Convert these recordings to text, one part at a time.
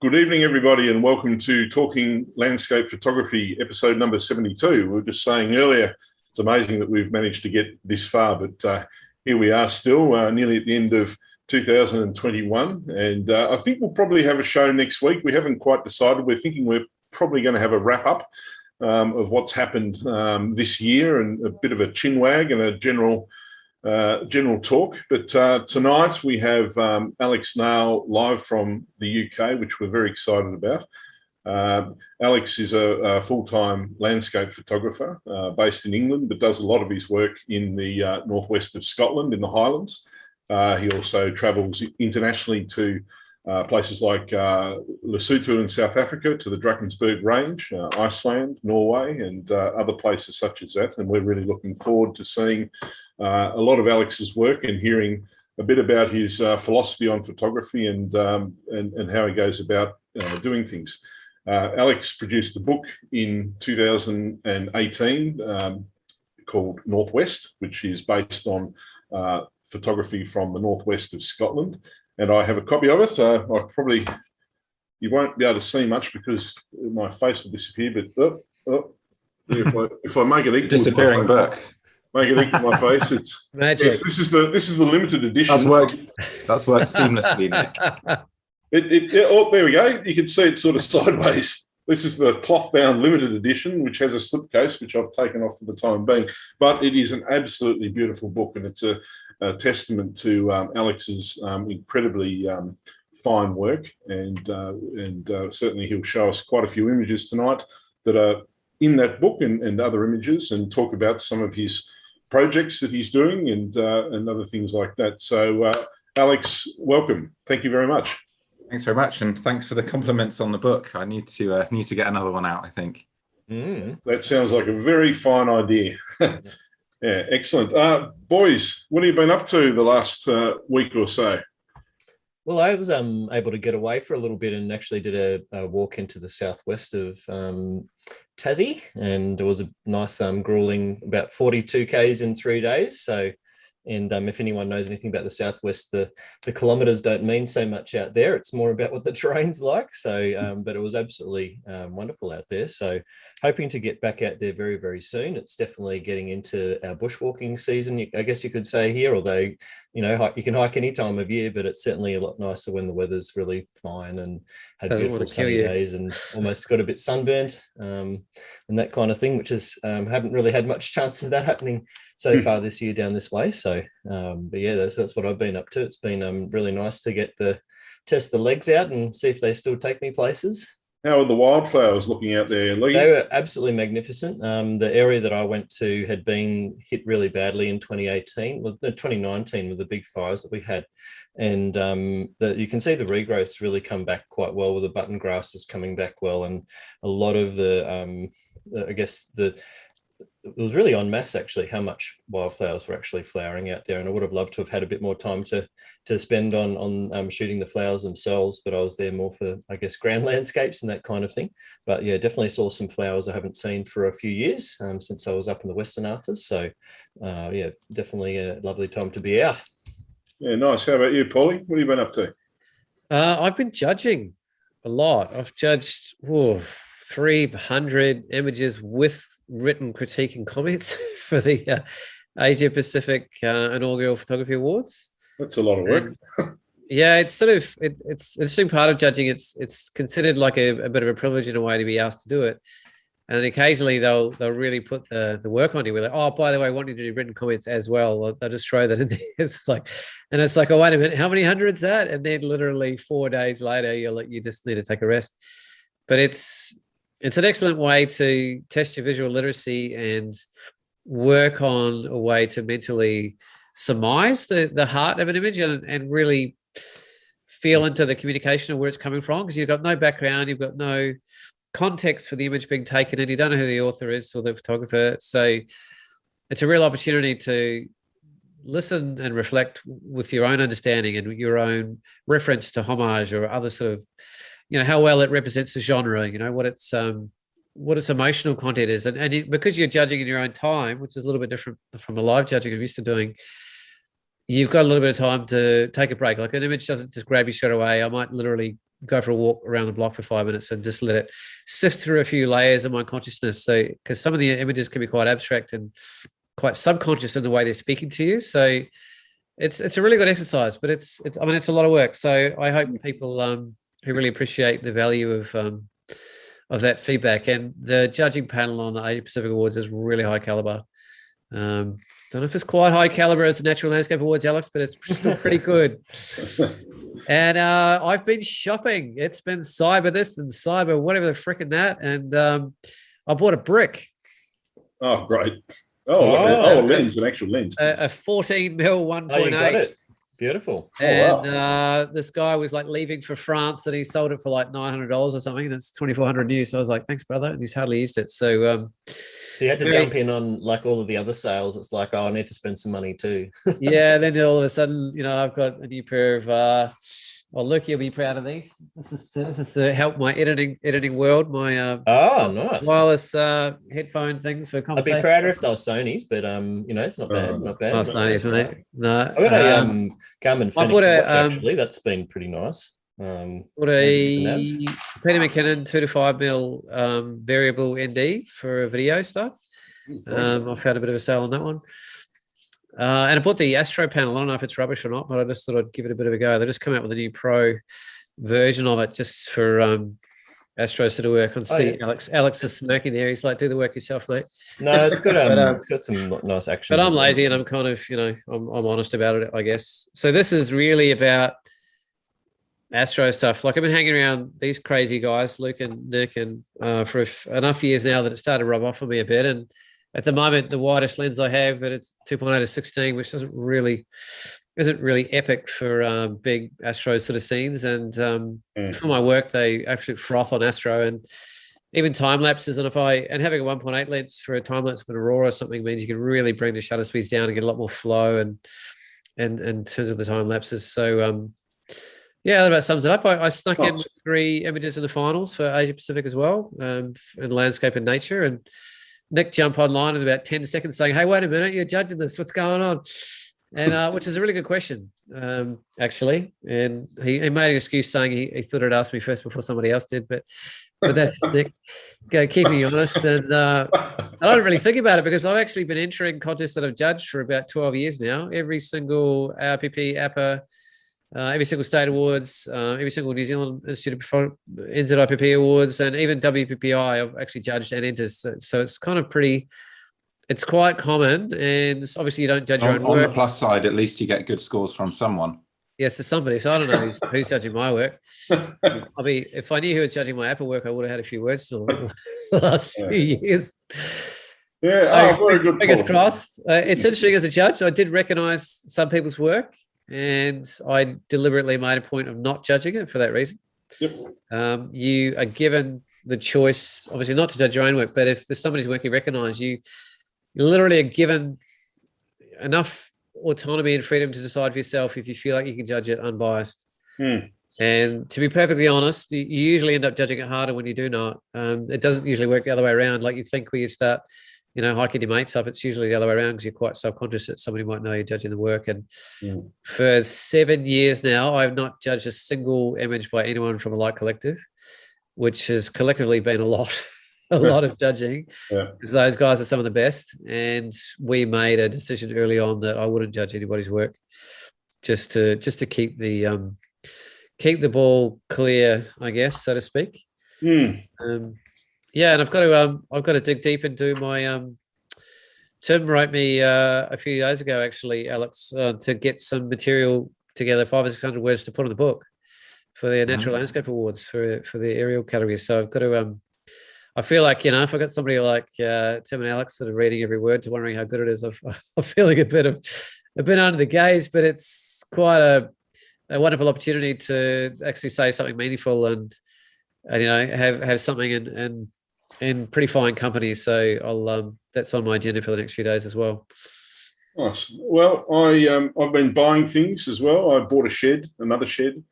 Good evening, everybody, and welcome to Talking Landscape Photography, episode number 72. We were just saying earlier, it's amazing that we've managed to get this far, but here we are still, nearly at the end of 2021. And I think we'll probably have a show next week. We haven't quite decided. We're thinking we're probably going to have a wrap-up of what's happened this year and a bit of a chinwag and a general talk. But tonight we have Alex Nail live from the UK, which we're very excited about. Alex is a full-time landscape photographer based in England, but does a lot of his work in the northwest of Scotland, in the Highlands. He also travels internationally to places like Lesotho in South Africa, to the Drakensburg range, Iceland, Norway, and other places such as that. And we're really looking forward to seeing a lot of Alex's work and hearing a bit about his philosophy on photography and how he goes about doing things. Alex produced a book in 2018 called Northwest, which is based on photography from the northwest of Scotland. And I have a copy of it. You won't be able to see much because my face will disappear, but if I make it equal, disappearing book. Make it equal to my face. It's magic. Yes, this is the limited edition. That's worked seamlessly, Nick. Oh, there we go. You can see it sort of sideways. This is the cloth-bound limited edition, which has a slipcase, which I've taken off for the time being. But it is an absolutely beautiful book, and it's a testament to Alex's incredibly fine work. And certainly he'll show us quite a few images tonight that are in that book and other images, and talk about some of his projects that he's doing and other things like that. So, Alex, welcome. Thank you very much. Thanks very much, and thanks for the compliments on the book. I need to get another one out, I think. That sounds like a very fine idea. Yeah, excellent. Boys, what have you been up to the last week or so? Well, I was able to get away for a little bit and actually did a walk into the southwest of Tassie, and it was a nice grueling about 42 Ks in 3 days. So, and if anyone knows anything about the southwest, the kilometres don't mean so much out there. It's more about what the terrain's like. So, but it was absolutely wonderful out there. So, hoping to get back out there very, very soon. It's definitely getting into our bushwalking season, I guess you could say here, although, you know, you can hike any time of year, but it's certainly a lot nicer when the weather's really fine and had beautiful sunny days and almost got a bit sunburnt and that kind of thing, which is haven't really had much chance of that happening so far this year down this way. So, but yeah, that's what I've been up to. It's been really nice to test the legs out and see if they still take me places. How are the wildflowers looking out there, Lee? They were absolutely magnificent. The area that I went to had been hit really badly in 2019 with the big fires that we had. And you can see the regrowth's really come back quite well, with the button grasses coming back well. And a lot of it was really en masse, actually, how much wildflowers were actually flowering out there. And I would have loved to have had a bit more time to spend on shooting the flowers themselves, but I was there more for, I guess, grand landscapes and that kind of thing. But yeah, definitely saw some flowers I haven't seen for a few years since I was up in the Western Arthurs. So yeah, definitely a lovely time to be out. Yeah, nice. How about you, Paulie? What have you been up to? I've been judging a lot. I've judged 300 images with written critique and comments for the Asia Pacific inaugural photography awards. That's a lot of work. Yeah, it's sort of it's an interesting part of judging. It's considered like a bit of a privilege in a way to be asked to do it, and then occasionally they'll really put the work on you. We're like, oh, by the way, I want you to do written comments as well. They'll just throw that in there. It's like, oh, wait a minute, how many hundreds that? And then literally 4 days later, you just need to take a rest. But it's an excellent way to test your visual literacy and work on a way to mentally surmise the heart of an image and really feel into the communication of where it's coming from, because you've got no background, you've got no context for the image being taken, and you don't know who the author is or the photographer. So it's a real opportunity to listen and reflect with your own understanding and your own reference to homage or other sort of, how well it represents the genre, what its emotional content is. And because you're judging in your own time, which is a little bit different from a live judging I'm used to doing, you've got a little bit of time to take a break. Like an image doesn't just grab you straight away. I might literally go for a walk around the block for 5 minutes and just let it sift through a few layers of my consciousness. So, because some of the images can be quite abstract and quite subconscious in the way they're speaking to you. So it's a really good exercise, but it's I mean, it's a lot of work. So I hope people who really appreciate the value of that feedback. And the judging panel on the Asia Pacific Awards is really high caliber. Don't know if it's quite high caliber as the Natural Landscape Awards, Alex, but it's still pretty good. And I've been shopping. It's been cyber this and cyber whatever the frickin' that. And I bought a brick. Oh, great. A lens, an actual lens. A 14 mil 1.8. Oh, you got it. Beautiful. And this guy was like leaving for France and he sold it for like $900 or something. And it's 2,400 new. So I was like, thanks, brother. And he's hardly used it. So you had to jump in on like all of the other sales. It's like, oh, I need to spend some money too. Yeah. Then all of a sudden, I've got a new pair of, Luke, you'll be proud of these. This is to help my editing world. My nice wireless headphone things for conversation. I'd be prouder if they were Sony's, but it's not bad. Not bad. Not Sony's, mate. No. I got a Garmin Fenix watch, actually. That's been pretty nice. What a Peter McKinnon 2 to 5 mil variable ND for video stuff. I found a bit of a sale on that one. And I bought the Astro panel. I don't know if it's rubbish or not, but I just thought I'd give it a bit of a go. They just come out with a new pro version of it just for Astros to do work on. Alex is smirking there. He's like, do the work yourself, mate. No, it's good. It's got some nice action. But I'm lazy and I'm kind of, I'm honest about it, I guess. So this is really about Astro stuff. Like I've been hanging around these crazy guys, Luke and Nick, and for enough years now that it started to rub off on me a bit. And at the moment, the widest lens I have, but it's 2.8 to 16, which isn't really epic for big Astro sort of scenes. And for my work, they absolutely froth on Astro and even time lapses. And having a 1.8 lens for a time lapse of an aurora or something means you can really bring the shutter speeds down and get a lot more flow and in terms of the time lapses. So that about sums it up. I snuck in 3 images in the finals for Asia Pacific as well, in landscape and nature. And Nick jumped online in about 10 seconds saying, hey, wait a minute, you're judging this. What's going on? And which is a really good question, actually. And he made an excuse saying he thought he'd asked me first before somebody else did. But that's Nick. Keep me honest. And I don't really think about it because I've actually been entering contests that I've judged for about 12 years now. Every single ARPP, APA, every single state awards, every single New Zealand Institute of NZIPP awards, and even WPPI I've actually judged and entered. So it's kind of it's quite common. And obviously you don't judge your own work. On the plus side, at least you get good scores from someone. Yes, to somebody. So I don't know who's judging my work. If I knew who was judging my Apple work, I would have had a few words to the last few years. Yeah, very good. Fingers crossed. It's interesting as a judge. I did recognise some people's work. And I deliberately made a point of not judging it for that reason. Yep. You are given the choice, obviously not to judge your own work, but if there's somebody's work you recognise, you literally are given enough autonomy and freedom to decide for yourself if you feel like you can judge it unbiased. And to be perfectly honest, you usually end up judging it harder when you do know it. It doesn't usually work the other way around. Like you think when you start hiking your mates up, it's usually the other way around because you're quite self-conscious that somebody might know you're judging the work. And for 7 years now, I've not judged a single image by anyone from a Light Collective, which has collectively been a lot of judging because those guys are some of the best. And we made a decision early on that I wouldn't judge anybody's work just to keep the ball clear, I guess, so to speak. And I've got to dig deep into my. Tim wrote me a few days ago, actually, Alex, to get some material together, 500 or 600 words to put in the book for the Natural Landscape Awards for the aerial category. So I've got to. I feel like if I got somebody like Tim and Alex sort of reading every word to wondering how good it is, I'm feeling a bit under the gaze, but it's quite a wonderful opportunity to actually say something meaningful and have something in pretty fine company. So I'll that's on my agenda for the next few days as well. Nice. Well, I've been buying things as well. I bought another shed,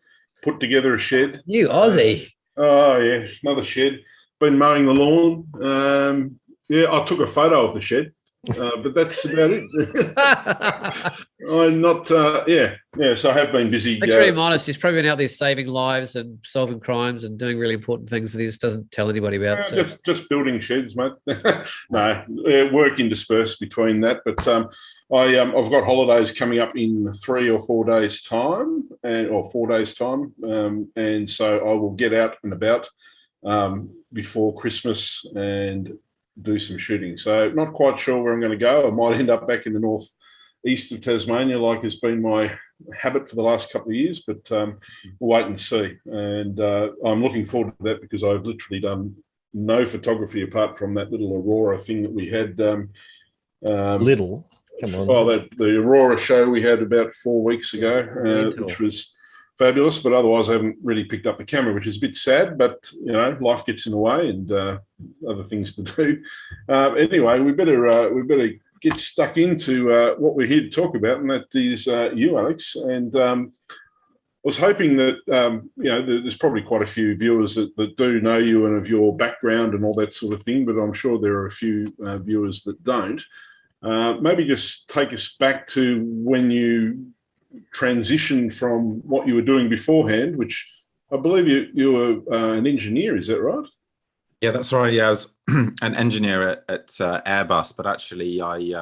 put together a shed. You Aussie. Another shed. Been mowing the lawn. I took a photo of the shed but that's about it. I'm not, so I have been busy. Actually, very modest. He's probably been out there saving lives and solving crimes and doing really important things that he just doesn't tell anybody about. So. Just building sheds, mate. No, work interspersed between that. But I've got holidays coming up in 3 or 4 days' time, or 4 days' time, and so I will get out and about before Christmas and do some shooting. So not quite sure where I'm going to go. I might end up back in the northeast of Tasmania, like has been my habit for the last couple of years, but we'll wait and see. And I'm looking forward to that because I've literally done no photography apart from that little Aurora thing that we had. Little? Come on. Oh, the Aurora show we had about 4 weeks ago, which was fabulous, but otherwise I haven't really picked up the camera, which is a bit sad, but life gets in the way and other things to do. Anyway, we better get stuck into what we're here to talk about, and that is you, Alex. And I was hoping that there's probably quite a few viewers that do know you and of your background and all that sort of thing, but I'm sure there are a few viewers that don't. Maybe just take us back to when you transitioned from what you were doing beforehand, which I believe you were an engineer, is that right? Yeah, that's right. Yeah, I was an engineer at Airbus, but actually I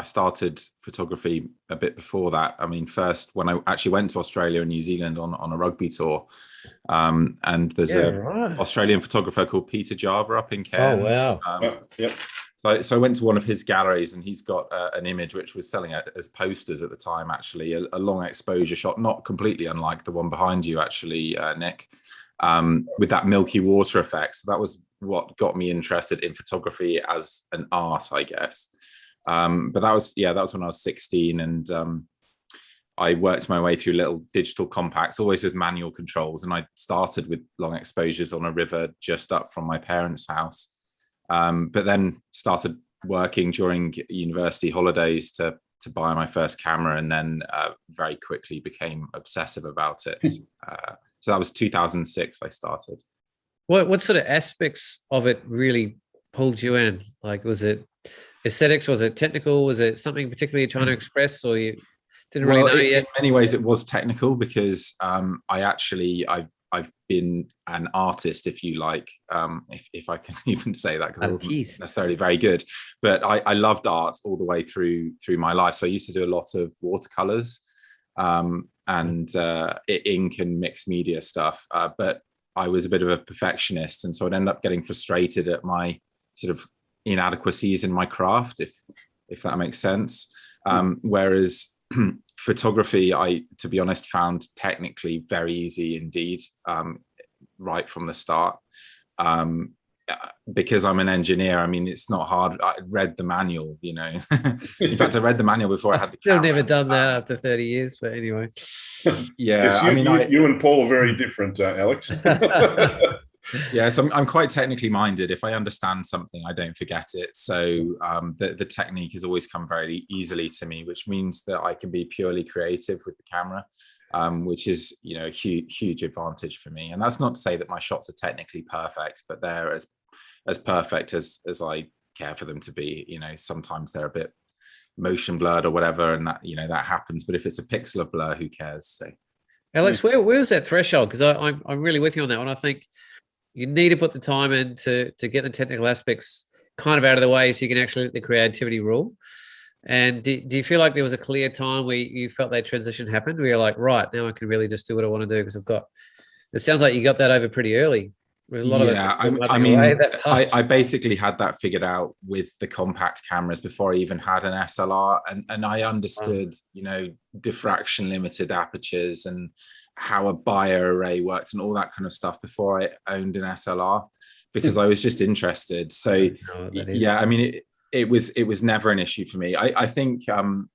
started photography a bit before that. I mean, first when I actually went to Australia and New Zealand on a rugby tour, and there's Australian photographer called Peter Java up in Cairns. Oh, wow. Yep. So I went to one of his galleries, and he's got an image which was selling as posters at the time, actually, a long exposure shot, not completely unlike the one behind you, actually, Nick, with that milky water effect. So that was what got me interested in photography as an art, I guess. But that was when I was 16, and I worked my way through little digital compacts, always with manual controls. And I started with long exposures on a river just up from my parents' house. But then started working during university holidays to buy my first camera, and then very quickly became obsessive about it. So that was 2006 I started. What sort of aspects of it really pulled you in? Like, was it aesthetics? Was it technical? Was it something particularly you're trying to express, or you didn't really know yet? In many ways it was technical, because I've been an artist, if you like, if I can even say that, because I wasn't necessarily very good, but I loved art all the way through my life. So I used to do a lot of watercolors and ink and mixed media stuff, but I was a bit of a perfectionist, and so I'd end up getting frustrated at my sort of inadequacies in my craft, if that makes sense. Whereas photography, to be honest, found technically very easy indeed, right from the start. Because I'm an engineer, I mean, it's not hard. I read the manual, In fact, I read the manual before I had the camera. I've never done that after 30 years, but anyway. Yeah, yes, you and Paul are very different, Alex. Yes, I'm quite technically minded. If I understand something, I don't forget it. So the technique has always come very easily to me, which means that I can be purely creative with the camera, which is a huge advantage for me. And that's not to say that my shots are technically perfect, but they're as perfect as I care for them to be. Sometimes they're a bit motion blurred or whatever, and that that happens. But if it's a pixel of blur, who cares? So, Alex, where's that threshold? Because I'm really with you on that one. I think you need to put the time in to get the technical aspects kind of out of the way, so you can actually let the creativity rule. And do you feel like there was a clear time where you felt that transition happened, where you're like, right, now I can really just do what I want to do because it sounds like you got that over pretty early. There's a lot of I basically had that figured out with the compact cameras before I even had an SLR, and I understood, diffraction limited apertures and how a bio-array worked and all that kind of stuff before I owned an SLR, because I was just interested. So yeah, I mean, it was never an issue for me. I think I've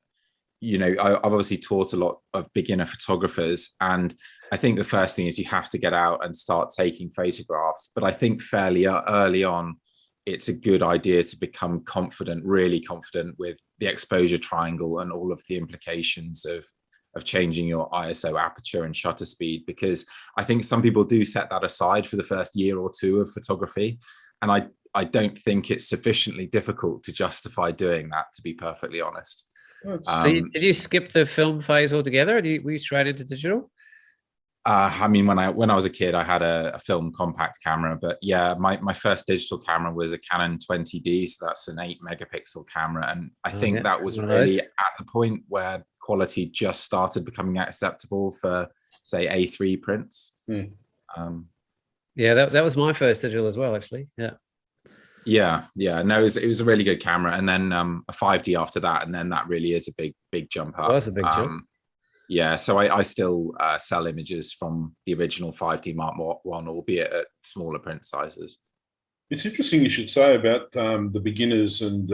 obviously taught a lot of beginner photographers, and I think the first thing is you have to get out and start taking photographs. But I think fairly early on, it's a good idea to become really confident with the exposure triangle and all of the implications of changing your ISO aperture and shutter speed, because I think some people do set that aside for the first year or two of photography. And I don't think it's sufficiently difficult to justify doing that, to be perfectly honest. So did you skip the film phase altogether, or were you straight into digital? I mean, when I was a kid, I had a film compact camera, but yeah, my first digital camera was a Canon 20D, so that's an 8 megapixel camera, and I think that was really at the point where quality just started becoming acceptable for, say, A3 prints. Yeah, that was my first digital as well, actually. Yeah. No, it was a really good camera, and then a 5D after that, and then that really is a big jump up. Well, that's a big jump. Yeah, so I still sell images from the original 5D Mark I, albeit at smaller print sizes. It's interesting you should say about the beginners and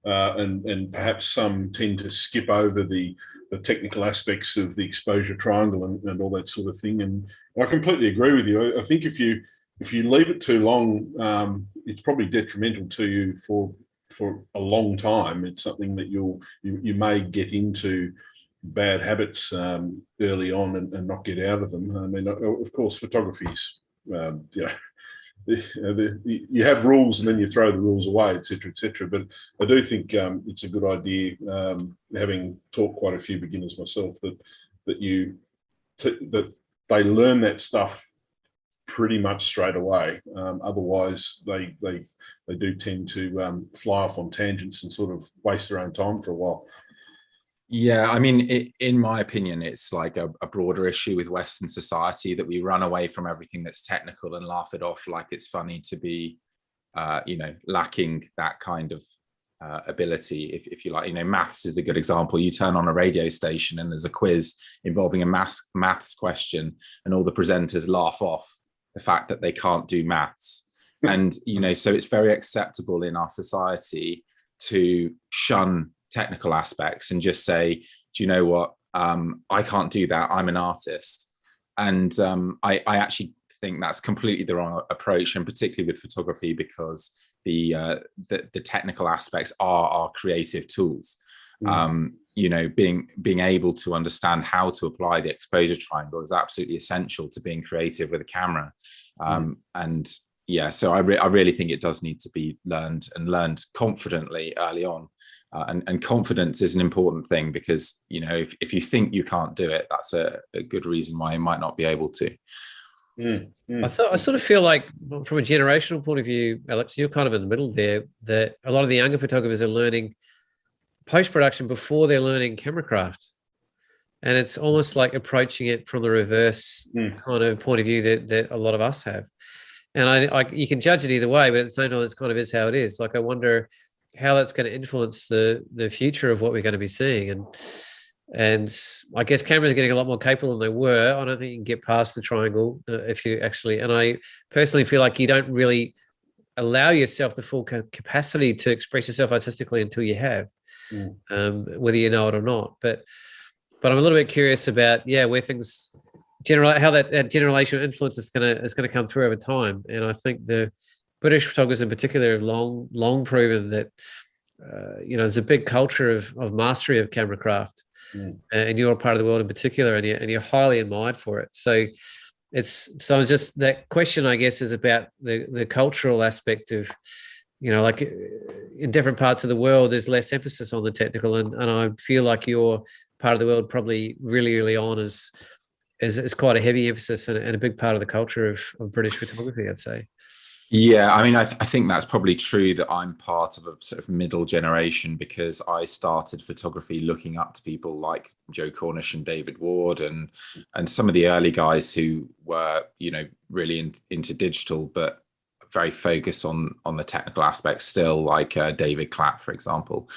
perhaps some tend to skip over the technical aspects of the exposure triangle and all that sort of thing. And I completely agree with you. I think if you leave it too long, it's probably detrimental to you for a long time. It's something that you may get into bad habits early on and not get out of them. I mean, of course, photography's, you have rules and then you throw the rules away, etc., etc. But I do think it's a good idea, having taught quite a few beginners myself, that they learn that stuff pretty much straight away. Otherwise, they do tend to fly off on tangents and sort of waste their own time for a while. Yeah, I mean, in my opinion, it's like a broader issue with Western society, that we run away from everything that's technical and laugh it off like it's funny to be, lacking that kind of ability, if you like. Maths is a good example. You turn on a radio station and there's a quiz involving a maths question, and all the presenters laugh off the fact that they can't do maths. And, so it's very acceptable in our society to shun technical aspects and just say, do you know what, I can't do that, I'm an artist. And I actually think that's completely the wrong approach, and particularly with photography, because the technical aspects are our creative tools. Being able to understand how to apply the exposure triangle is absolutely essential to being creative with a camera. And yeah, so I really think it does need to be learned confidently early on. And confidence is an important thing, because if you think you can't do it, that's a good reason why you might not be able to. I sort of feel like, from a generational point of view, Alex, you're kind of in the middle there, that a lot of the younger photographers are learning post-production before they're learning camera craft, and it's almost like approaching it from the reverse kind of point of view that a lot of us have. And I you can judge it either way, but at the same time, it's kind of is how it is. Like, I wonder how that's going to influence the future of what we're going to be seeing. And I guess cameras are getting a lot more capable than they were. I don't think you can get past the triangle if you actually, and I personally feel like you don't really allow yourself the full capacity to express yourself artistically until you have, whether you know it or not. But I'm a little bit curious about, where things how that generational influence is going to come through over time. And I think the British photographers in particular have long proven that there's a big culture of mastery of camera craft, and you're a part of the world in particular, and you're highly admired for it. So it's just that question, I guess, is about the cultural aspect of, like in different parts of the world, there's less emphasis on the technical, and I feel like your part of the world probably really early on is quite a heavy emphasis and a big part of the culture of British photography, I'd say. Yeah, I mean, I think that's probably true, that I'm part of a sort of middle generation, because I started photography looking up to people like Joe Cornish and David Ward and some of the early guys who were, really into digital, but very focused on the technical aspects still, like David Clapp, for example.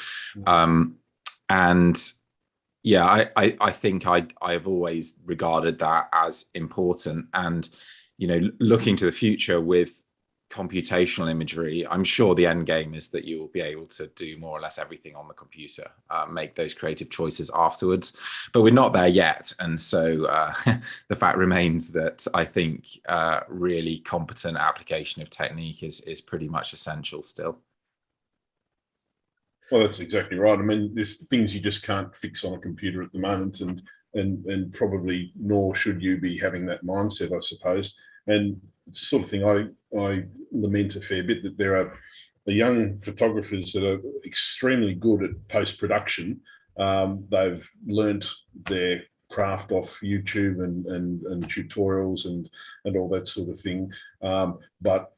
And yeah, I think I've always regarded that as important. And, looking to the future with computational imagery, I'm sure the end game is that you will be able to do more or less everything on the computer, make those creative choices afterwards, but we're not there yet. And so the fact remains that I think really competent application of technique is pretty much essential still. Well, that's exactly right. I mean, there's things you just can't fix on a computer at the moment, and probably nor should you be having that mindset, I suppose. And sort of thing I lament a fair bit that there are the young photographers that are extremely good at post-production. They've learnt their craft off YouTube and tutorials and all that sort of thing. But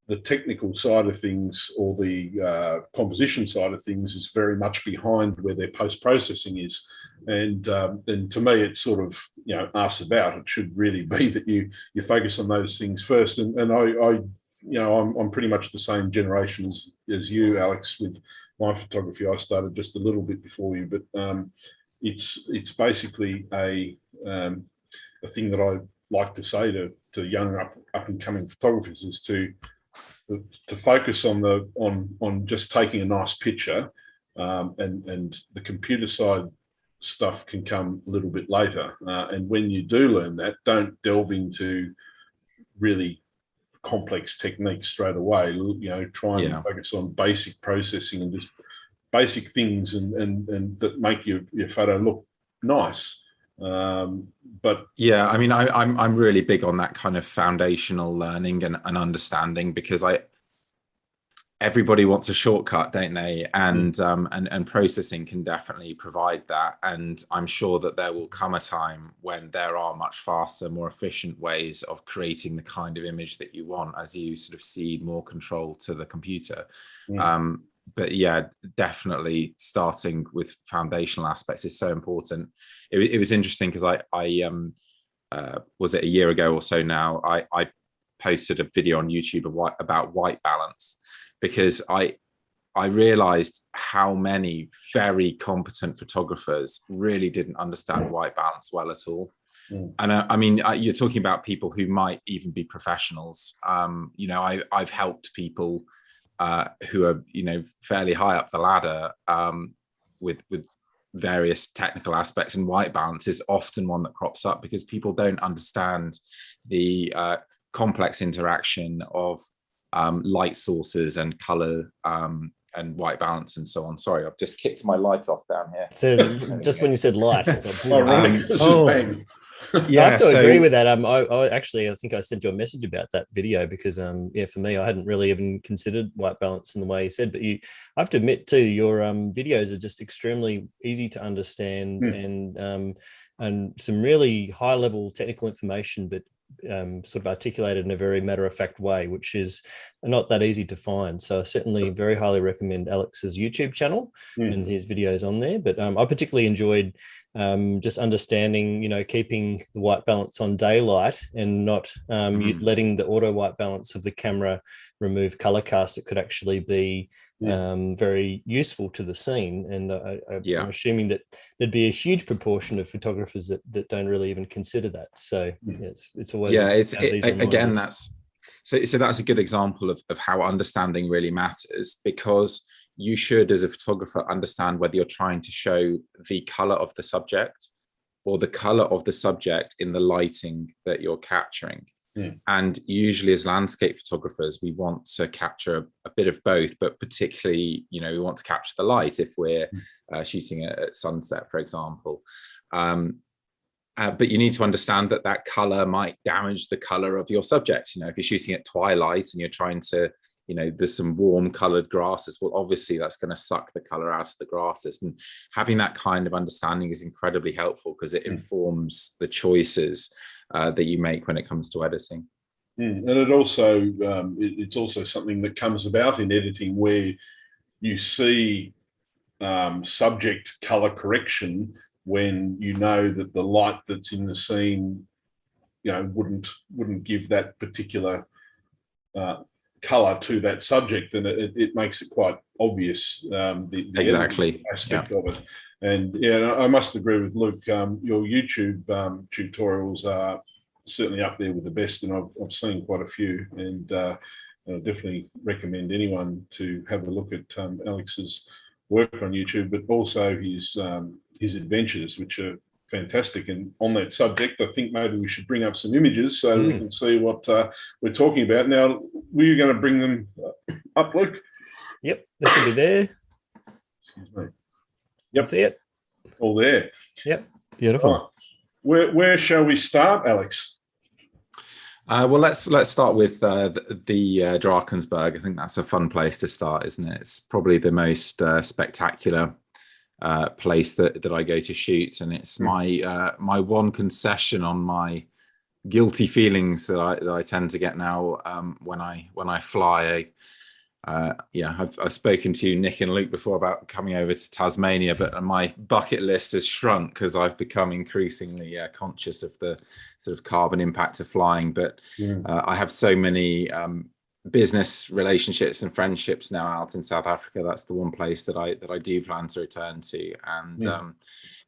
the technical side of things, or the composition side of things, is very much behind where their post-processing is. And to me, it's sort of, ask about. It should really be that you focus on those things first. And I'm pretty much the same generation as you, Alex, with my photography. I started just a little bit before you, but it's basically a thing that I like to say to young up and coming photographers is to focus on just taking a nice picture, and the computer side stuff can come a little bit later. And when you do learn that, don't delve into really complex techniques straight away. Try and focus on basic processing and just basic things and that make your photo look nice. But yeah, I mean, I'm really big on that kind of foundational learning and understanding, because everybody wants a shortcut, don't they? And processing can definitely provide that. And I'm sure that there will come a time when there are much faster, more efficient ways of creating the kind of image that you want, as you sort of cede more control to the computer. But yeah, definitely starting with foundational aspects is so important. It was interesting because I was it a year ago or so now, I posted a video on YouTube about white balance, because I realized how many very competent photographers really didn't understand white balance well at all. And I mean, you're talking about people who might even be professionals. I've helped people who are, fairly high up the ladder with various technical aspects, and white balance is often one that crops up because people don't understand the complex interaction of light sources and color and white balance and so on. Sorry, I've just kicked my light off down here. So just when you said light, yeah, I have to agree with that. I think I sent you a message about that video because, for me, I hadn't really even considered white balance in the way you said. But I have to admit too, your videos are just extremely easy to understand and some really high level technical information, but sort of articulated in a very matter-of-fact way, which is not that easy to find. So I certainly very highly recommend Alex's YouTube channel and his videos on there. But I particularly enjoyed just understanding, keeping the white balance on daylight and not letting the auto white balance of the camera remove color cast. It could actually be very useful to the scene. And I'm assuming that there'd be a huge proportion of photographers that don't really even consider that. So it's always again, that's a good example of how understanding really matters, because you should, as a photographer, understand whether you're trying to show the color of the subject or the color of the subject in the lighting that you're capturing. And usually as landscape photographers, we want to capture a bit of both, but particularly, we want to capture the light if we're shooting at sunset, for example. But you need to understand that color might damage the color of your subject. If you're shooting at twilight and you're trying to, there's some warm colored grasses, well, obviously that's going to suck the color out of the grasses. And having that kind of understanding is incredibly helpful because it informs the choices that you make when it comes to editing. And it also it's also something that comes about in editing where you see subject color correction when that the light that's in the scene wouldn't give that particular color to that subject, and it makes it quite obvious the aspect of it. And I must agree with Luke. Your YouTube tutorials are certainly up there with the best, and I've seen quite a few, and I definitely recommend anyone to have a look at Alex's work on YouTube, but also his adventures, which are fantastic. And on that subject, I think maybe we should bring up some images so we can see what we're talking about. Now, were you going to bring them up, Luke? Yep, they should be there. Excuse me. Yep. See it? All there. Yep, beautiful. Right. Where shall we start, Alex? Well, let's start with the Drakensburg. I think that's a fun place to start, isn't it? It's probably the most spectacular place that I go to shoot, and it's my one concession on my guilty feelings that I tend to get now when I fly. I've spoken to Nick and Luke before about coming over to Tasmania, but my bucket list has shrunk because I've become increasingly conscious of the sort of carbon impact of flying. But I have so many business relationships and friendships now out in South Africa. That's the one place that I do plan to return to, and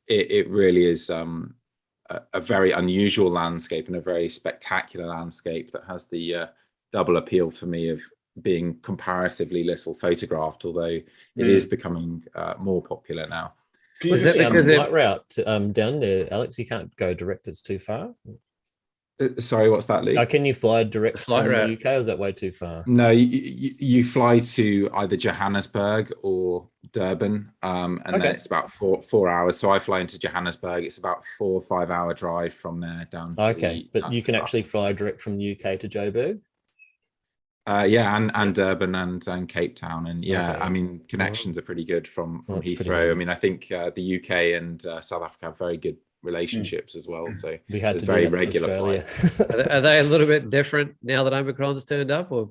it really is a very unusual landscape and a very spectacular landscape that has the double appeal for me of being comparatively little photographed, although it is becoming more popular now. Is it because light route down there, Alex? You can't go direct; it's too far. Sorry, what's that, Lee? Can you fly direct from the UK, or is that way too far? No, you fly to either Johannesburg or Durban, and then it's about 4 hours. So I fly into Johannesburg. It's about 4 or 5 hour drive from there down to but you can actually fly direct from the UK to Joburg? And Durban and Cape Town, and I mean connections are pretty good from Heathrow. I mean, I think the UK and South Africa have very good relationships as well. So we had to very regular flights. Are they a little bit different now that Omicron's turned up, or?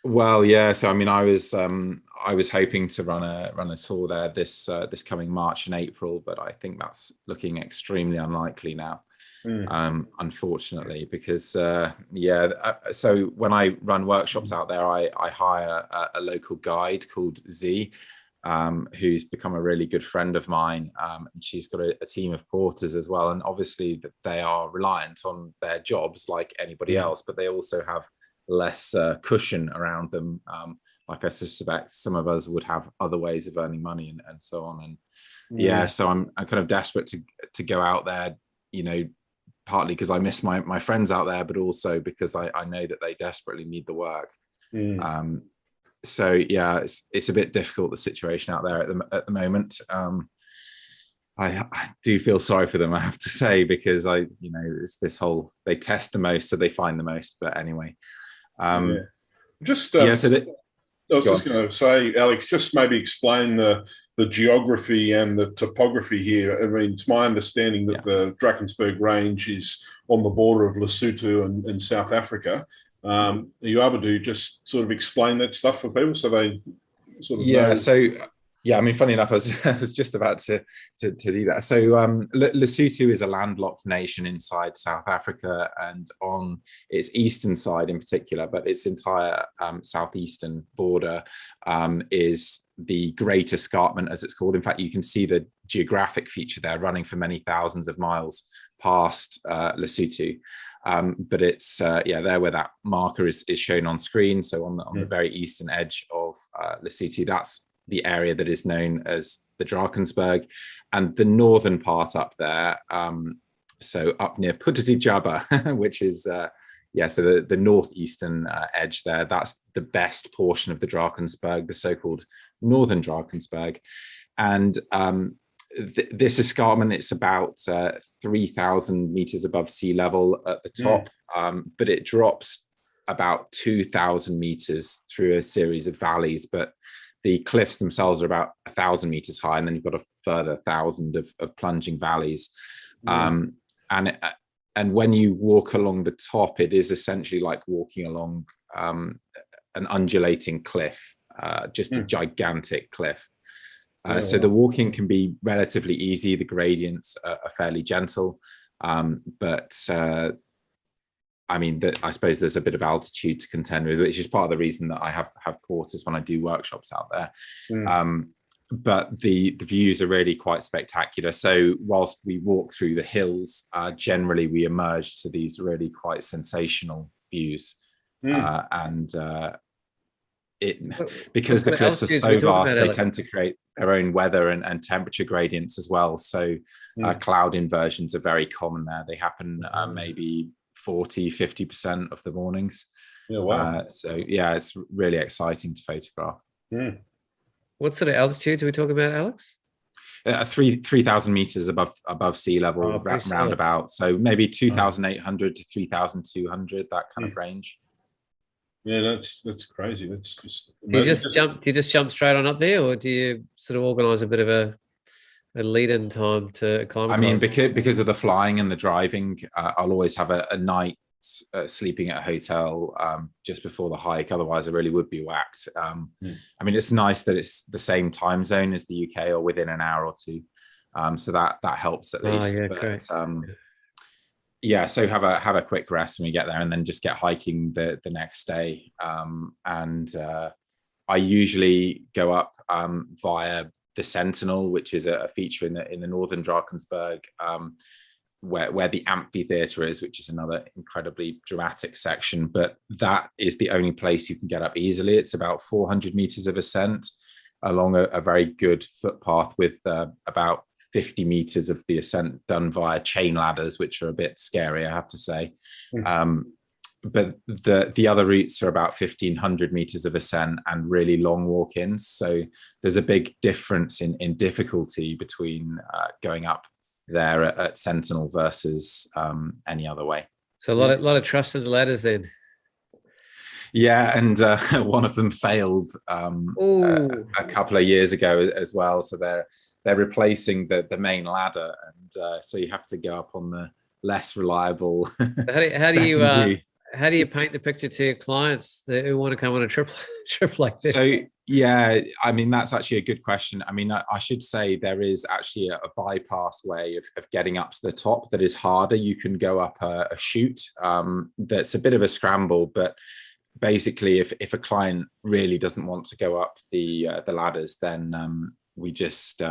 Well, yeah. So I mean, I was hoping to run a tour there this coming March and April, but I think that's looking extremely unlikely now. Unfortunately, because so when I run workshops out there, I hire a local guide called Z, who's become a really good friend of mine, and she's got a team of porters as well, and obviously they are reliant on their jobs like anybody else, but they also have less cushion around them, like I suspect some of us would have other ways of earning money and so on. And so I'm kind of desperate to go out there, you know, partly because I miss my friends out there, but also because I know that they desperately need the work. So yeah, it's a bit difficult, the situation out there at the moment. I do feel sorry for them, I have to say, because it's this whole, they test the most, so they find the most. But anyway, I was just going to say, Alex, just maybe explain the geography and the topography here. I mean, it's my understanding that the Drakensburg Range is on the border of Lesotho and South Africa. Are you able to just sort of explain that stuff for people so they sort of know? So I mean, funny enough, I was just about to do that. So Lesotho is a landlocked nation inside South Africa, and on its eastern side in particular, but its entire southeastern border is the Great Escarpment, as it's called. In fact, you can see the geographic feature there running for many thousands of miles past Lesotho. But it's there where that marker is shown on screen. So on the very eastern edge of Lesotho, that's the area that is known as the Drakensburg, and the northern part up there, so up near Puttadijaba, which is so the northeastern edge there, that's the best portion of the Drakensburg, the so-called northern Drakensburg. And this escarpment, it's about 3,000 meters above sea level at the top, but it drops about 2,000 meters through a series of valleys, but the cliffs themselves are about 1,000 meters high, and then you've got a further 1,000 of plunging valleys. And when you walk along the top, it is essentially like walking along an undulating cliff, just a gigantic cliff. So the walking can be relatively easy. The gradients are fairly gentle, but I mean, I suppose there's a bit of altitude to contend with, which is part of the reason that I have porters when I do workshops out there. But the views are really quite spectacular. So whilst we walk through the hills, generally we emerge to these really quite sensational views. And because the cliffs are so vast, they tend to create their own weather and temperature gradients as well. So cloud inversions are very common there. They happen maybe 40-50% of the mornings. So it's really exciting to photograph. What sort of altitudes are we talking about, Alex? 3,000 meters above sea level, roundabout. So maybe 2,800 to 3,200, that kind of range. Yeah, that's crazy. That's just amazing. You just jump straight on up there, or do you sort of organise a bit of a lead-in time to climb? I mean, because of the flying and the driving, I'll always have a night sleeping at a hotel just before the hike. Otherwise, I really would be whacked. I mean, it's nice that it's the same time zone as the UK or within an hour or two. So that helps at least. Yeah, but, great. So have a quick rest when we get there, and then just get hiking the next day. I usually go up via the Sentinel, which is a feature in the northern Drakensburg, where the amphitheater is, which is another incredibly dramatic section. But that is the only place you can get up easily. It's about 400 meters of ascent along a very good footpath with about 50 meters of the ascent done via chain ladders, which are a bit scary, I have to say. But the other routes are about 1,500 meters of ascent and really long walk-ins. So there's a big difference in difficulty between going up there at Sentinel versus any other way. So a lot of trust in the ladders then. Yeah, and one of them failed a couple of years ago as well. So they're replacing the main ladder, and so you have to go up on the less reliable. How do you paint the picture to your clients who want to come on a trip like this? So yeah, I mean, that's actually a good question. I mean, I should say there is actually a bypass way of getting up to the top that is harder. You can go up a chute that's a bit of a scramble, but basically if a client really doesn't want to go up the ladders, then we just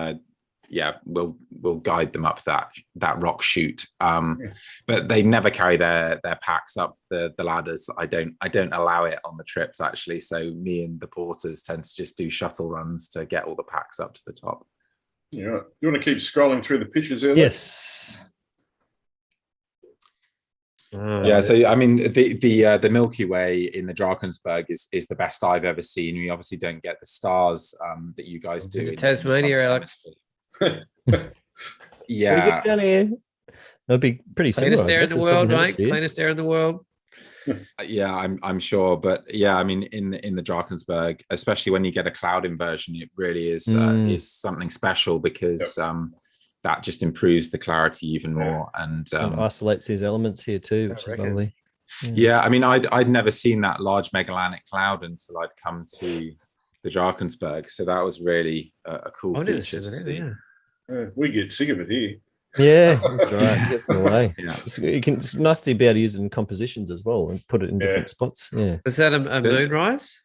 we'll guide them up that rock chute, but they never carry their packs up the ladders. I don't allow it on the trips, actually, so me and the porters tend to just do shuttle runs to get all the packs up to the top. Yeah, you want to keep scrolling through the pictures there? Yes. So I mean, the Milky Way in the Drakensberg is the best I've ever seen. We obviously don't get the stars that you guys do in Tasmania, Alex. Yeah, down here. That'd be pretty similar. Cleanest air in the world, right? Cleanest air in the world. Yeah, I'm sure, but yeah, I mean, in the Drakensberg, especially when you get a cloud inversion, it really is something special, because that just improves the clarity even more, and isolates these elements here too, which is lovely. Yeah, I mean, I'd never seen that large Magellanic cloud until I'd come to the Drakensberg, so that was really a cool feature to see. We get sick of it here. Yeah, that's right. It gets in the way. Yeah, it's nice to be able to use it in compositions as well and put it in different spots. Yeah, is that a moonrise?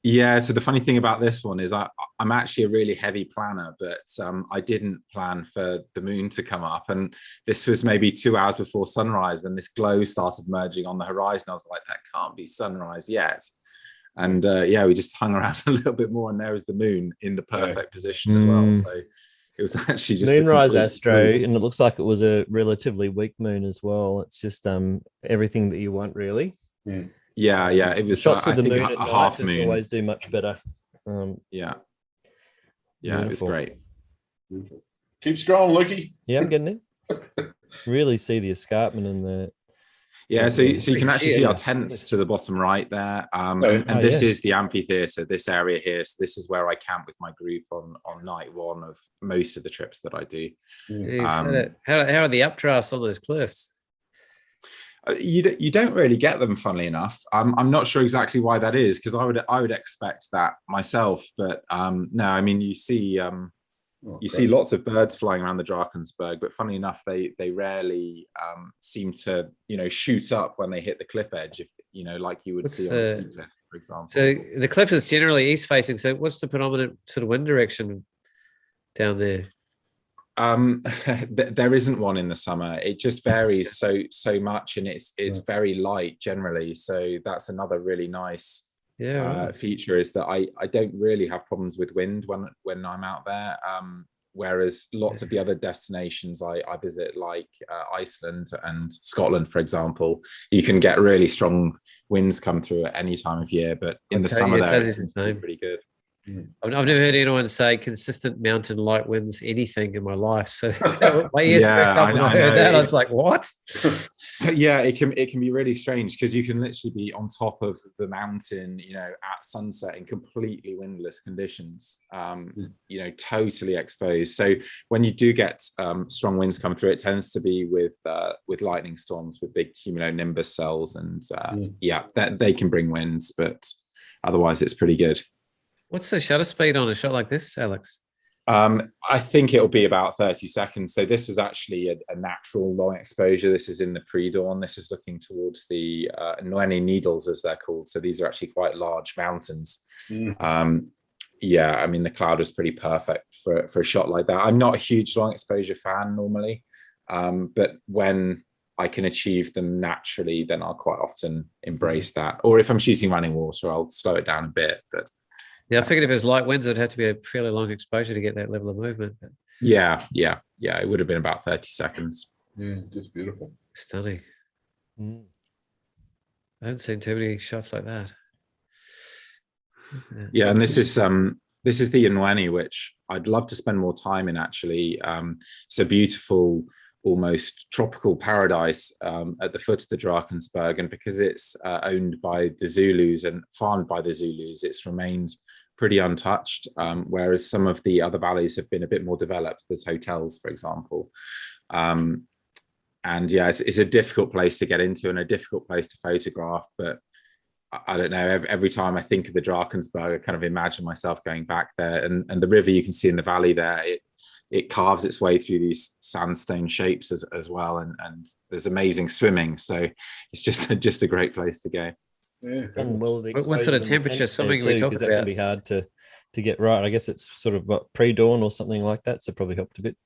Yeah, so the funny thing about this one is I'm actually a really heavy planner, but I didn't plan for the moon to come up, and this was maybe 2 hours before sunrise when this glow started merging on the horizon. I was like, that can't be sunrise yet. And we just hung around a little bit more, and there was the moon in the perfect position as well. So it was actually just moonrise astro, and it looks like it was a relatively weak moon as well. It's just everything that you want, really. Yeah, it was shots with the moon a at half night moon. Always do much better. Yeah, beautiful. It was great. Keep strong, Lukey. Yeah, I'm getting it. Really see the escarpment and the. Yeah, so you can actually see our tents to the bottom right there, and this is the amphitheater, this area here. So this is where I camp with my group on night one of most of the trips that I do. Jeez, how are the updrafts on those cliffs? You don't really get them, funnily enough. I'm not sure exactly why that is, because I would expect that myself, but no, I mean, you see lots of birds flying around the Drakensberg, but funnily enough, they rarely seem to shoot up when they hit the cliff edge, if like you would see on a sea cliff, for example. So the cliff is generally east facing. So what's the predominant sort of wind direction down there? There isn't one in the summer. It just varies so much, and it's very light generally. So that's another really nice feature, is that I don't really have problems with wind when I'm out there. Whereas lots of the other destinations I visit, like Iceland and Scotland, for example, you can get really strong winds come through at any time of year. But in the summer there, it seems to be pretty good. I've never heard anyone say consistent mountain light winds anything in my life. So my ears perked up when I heard that. I was like, what? Yeah, it can be really strange because you can literally be on top of the mountain, at sunset in completely windless conditions, totally exposed. So when you do get strong winds come through, it tends to be with lightning storms with big cumulonimbus cells, and that they can bring winds, but otherwise it's pretty good. What's the shutter speed on a shot like this, Alex? I think it'll be about 30 seconds. So this is actually a natural long exposure. This is in the pre-dawn. This is looking towards the Untitled Needles, as they're called. So these are actually quite large mountains. The cloud is pretty perfect for a shot like that. I'm not a huge long exposure fan normally, but when I can achieve them naturally, then I'll quite often embrace that. Or if I'm shooting running water, I'll slow it down a bit. But yeah, I figured if it was light winds, it'd have to be a fairly long exposure to get that level of movement. Yeah. It would have been about 30 seconds. Yeah, just beautiful. Stunning. I haven't seen too many shots like that. Yeah, and this is the Untitled, which I'd love to spend more time in, actually. It's a beautiful, almost tropical paradise at the foot of the Drakensburg, and because it's owned by the Zulus and farmed by the Zulus, it's remained pretty untouched, whereas some of the other valleys have been a bit more developed. There's hotels, for example, and it's a difficult place to get into and a difficult place to photograph, but I don't know, every time I think of the Drakensburg, I kind of imagine myself going back there, and the river you can see in the valley there, it carves its way through these sandstone shapes as well, and there's amazing swimming, so it's just a great place to go. Yeah. What sort of temperature swimming we talk about? That can be hard to get right. I guess it's sort of pre-dawn or something like that, so probably helped a bit.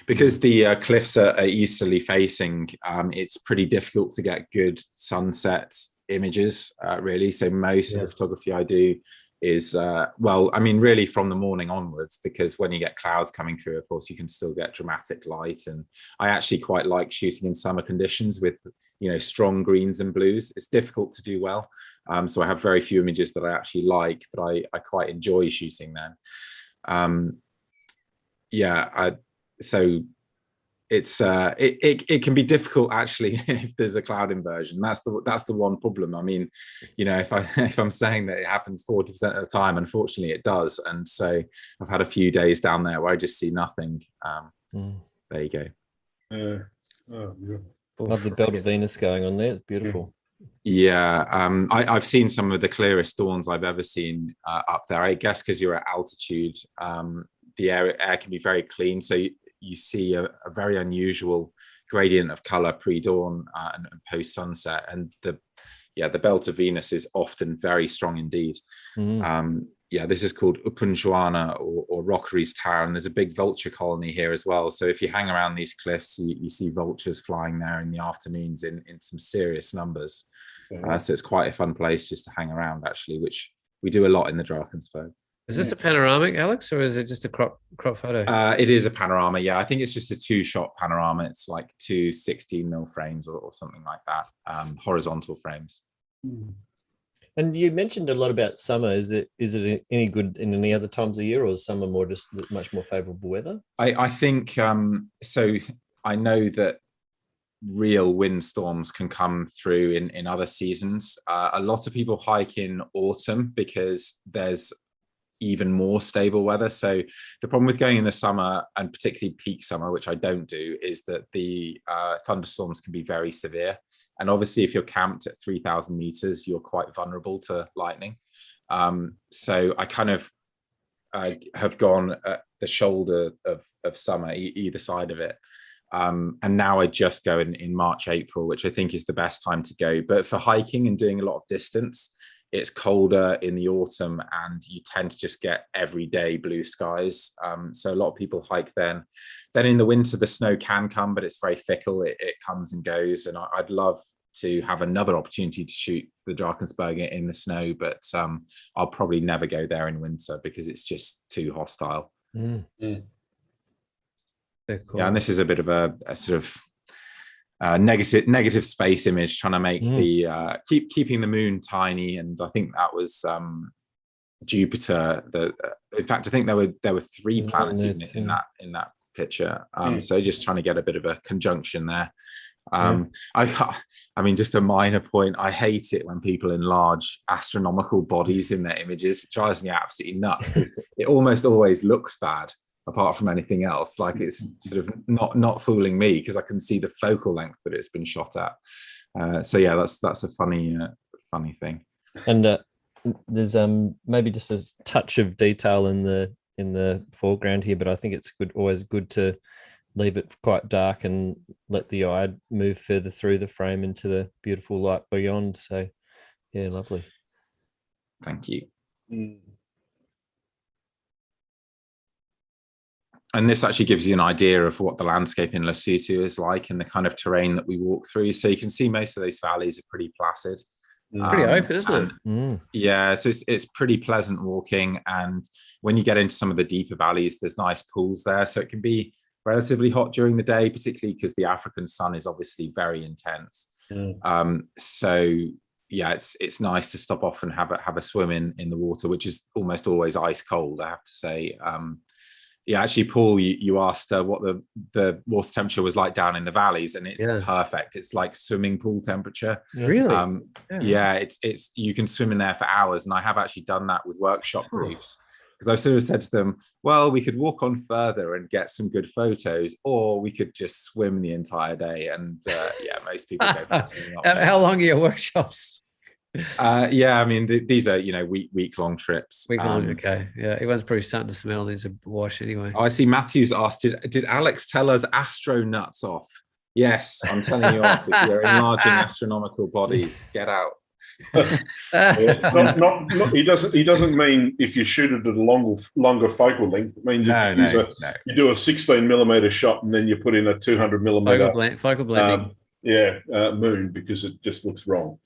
Because the cliffs are easterly facing, it's pretty difficult to get good sunset images, really. So most of the photography I do is really from the morning onwards, because when you get clouds coming through, of course, you can still get dramatic light, and I actually quite like shooting in summer conditions with strong greens and blues. It's difficult to do well, so I have very few images that I actually like, but I quite enjoy shooting them. So it's it can be difficult, actually, if there's a cloud inversion. That's the one problem. I mean, if I'm saying that it happens 40% of the time, unfortunately it does, and so I've had a few days down there where I just see nothing. There you go. Beautiful. Love the belt of Venus going on there. It's beautiful. Yeah, I've seen some of the clearest dawns I've ever seen up there. I guess because you're at altitude, the air can be very clean, so you see a very unusual gradient of color pre-dawn and post-sunset, and the belt of Venus is often very strong indeed. This is called Upunjuana or Rockery's Tower, and there's a big vulture colony here as well. So if you hang around these cliffs, you see vultures flying there in the afternoons in some serious numbers. So it's quite a fun place just to hang around, actually, which we do a lot in the Drakensburg. Is this a panoramic, Alex, or is it just a crop photo? It is a panorama, yeah. I think it's just a 2-shot panorama. It's like 2 16mm frames or something like that, horizontal frames. And you mentioned a lot about summer. Is it any good in any other times of year, or is summer more just much more favorable weather? I think so. I know that real windstorms can come through in other seasons. A lot of people hike in autumn because there's even more stable weather. So the problem with going in the summer, and particularly peak summer, which I don't do, is that the thunderstorms can be very severe. And obviously, if you're camped at 3,000 meters, you're quite vulnerable to lightning. So I kind of have gone at the shoulder of summer, either side of it. And now I just go in March, April, which I think is the best time to go. But for hiking and doing a lot of distance, it's colder in the autumn, and you tend to just get everyday blue skies. So a lot of people hike then. Then in the winter, the snow can come, but it's very fickle. It comes and goes. And I'd love to have another opportunity to shoot the Drakensberg in the snow, but I'll probably never go there in winter because it's just too hostile. Cool. Yeah, and this is a bit of a sort of negative space image, trying to make the keeping the moon tiny, and I think that was Jupiter. In fact, I think there were 3 There's planets one even there in that picture. Hmm. So just trying to get a bit of a conjunction there. I mean, just a minor point. I hate it when people enlarge astronomical bodies in their images. It drives me absolutely nuts because it almost always looks bad, apart from anything else. Like, it's sort of not fooling me because I can see the focal length that it's been shot at. So yeah, that's a funny thing. And there's maybe just a touch of detail in the foreground here, but I think it's always good to leave it quite dark and let the eye move further through the frame into the beautiful light beyond. So yeah, lovely. Thank you. Mm. And this actually gives you an idea of what the landscape in Lesotho is like and the kind of terrain that we walk through. So you can see most of those valleys are pretty placid. Pretty open, isn't it? Yeah, so it's pretty pleasant walking. And when you get into some of the deeper valleys, there's nice pools there. So it can be relatively hot during the day, particularly because the African sun is obviously very intense. So yeah, it's nice to stop off and have a swim in the water, which is almost always ice cold, I have to say. Yeah, actually, Paul, you asked what the water temperature was like down in the valleys, and it's perfect. It's like swimming pool temperature. Really? Yeah, it's you can swim in there for hours, and I have actually done that with workshop groups. Because I've sort of said to them, well, we could walk on further and get some good photos, or we could just swim the entire day. And yeah, most people go for swimming. How long are your workshops? Yeah, I mean, these are, week-long trips. Okay. Yeah, everyone's probably starting to smell these a wash anyway. Oh, I see Matthew's asked, did Alex tell us astro nuts off? Yes, I'm telling you off. If you're enlarging astronomical bodies, get out. He doesn't mean if you shoot it at a longer focal length. It means you do a 16mm shot and then you put in a 200mm focal blending. Moon, because it just looks wrong.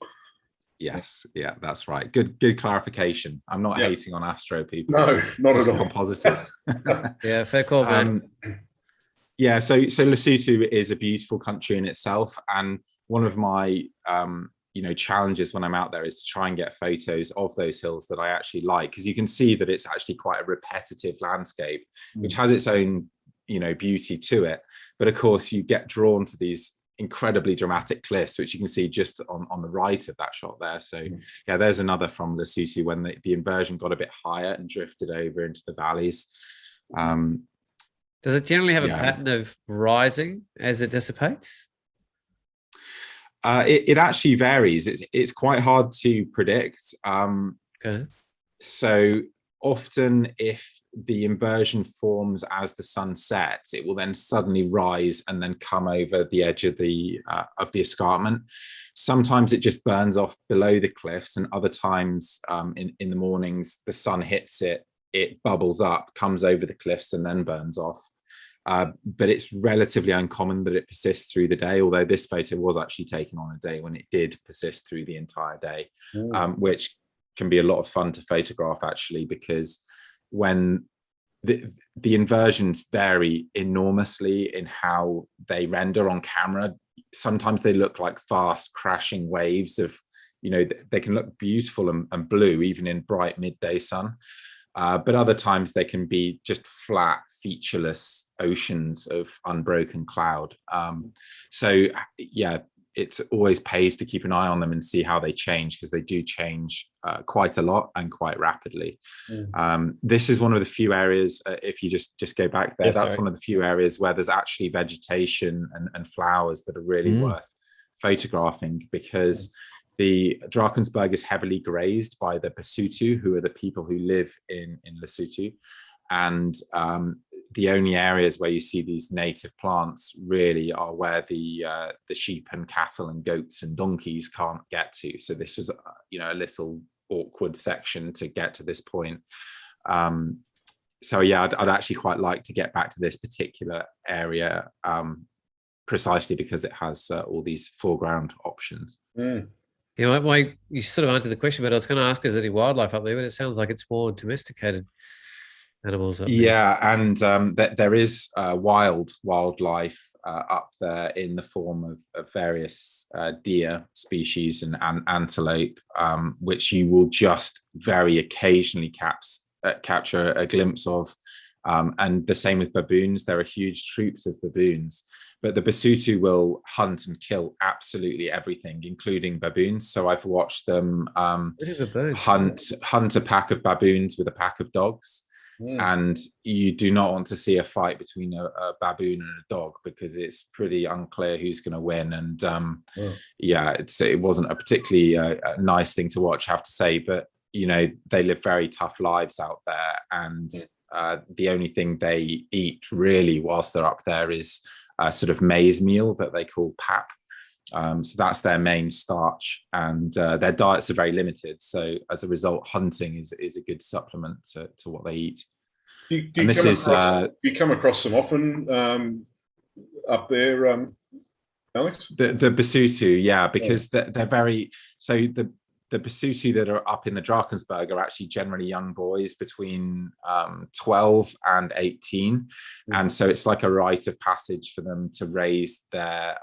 Yes, yeah, that's right. Good clarification. I'm not hating on astro people. No, not at all. Compositors. Yeah, fair call, man. Yeah, so Lesotho is a beautiful country in itself, and one of my challenges when I'm out there is to try and get photos of those hills that I actually like, because you can see that it's actually quite a repetitive landscape, which has its own beauty to it. But of course, you get drawn to these incredibly dramatic cliffs, which you can see just on the right of that shot there. So yeah, there's another from Lesotho when the inversion got a bit higher and drifted over into the valleys. Does it generally have a pattern of rising as it dissipates? It actually varies. It's quite hard to predict. Okay. So often, if the inversion forms as the sun sets, it will then suddenly rise and then come over the edge of the escarpment. Sometimes it just burns off below the cliffs, and other times in the mornings the sun hits it, it bubbles up, comes over the cliffs, and then burns off. But it's relatively uncommon that it persists through the day, although this photo was actually taken on a day when it did persist through the entire day, which can be a lot of fun to photograph, actually, because when the inversions vary enormously in how they render on camera. Sometimes they look like fast crashing waves of, they can look beautiful and blue even in bright midday sun. But other times they can be just flat, featureless oceans of unbroken cloud. So yeah, it always pays to keep an eye on them and see how they change, because they do change quite a lot and quite rapidly. This is one of the few areas, if you just go back there, that's one of the few areas where there's actually vegetation and flowers that are really worth photographing, because the Drakensburg is heavily grazed by the Basotho, who are the people who live in Lesotho. And the only areas where you see these native plants really are where the sheep and cattle and goats and donkeys can't get to. So this was, a little awkward section to get to this point. So yeah, I'd actually quite like to get back to this particular area, precisely because it has all these foreground options. You sort of answered the question, but I was going to ask, is there any wildlife up there? But it sounds like it's more domesticated animals up there. Yeah, and there is wildlife up there in the form of various deer species and antelope, which you will just very occasionally capture a glimpse of. And the same with baboons. There are huge troops of baboons, but the Basotho will hunt and kill absolutely everything, including baboons. So I've watched them hunt a pack of baboons with a pack of dogs. And you do not want to see a fight between a baboon and a dog, because it's pretty unclear who's going to win. And it wasn't a particularly nice thing to watch, I have to say. But they live very tough lives out there, and the only thing they eat really whilst they're up there is a sort of maize meal that they call pap. So that's their main starch, and their diets are very limited. So as a result, hunting is a good supplement to what they eat. Do you come across them often up there, Alex? The Basotho, because they're very, so the Basotho that are up in the Drakensburg are actually generally young boys between 12 and 18. And so it's like a rite of passage for them to raise their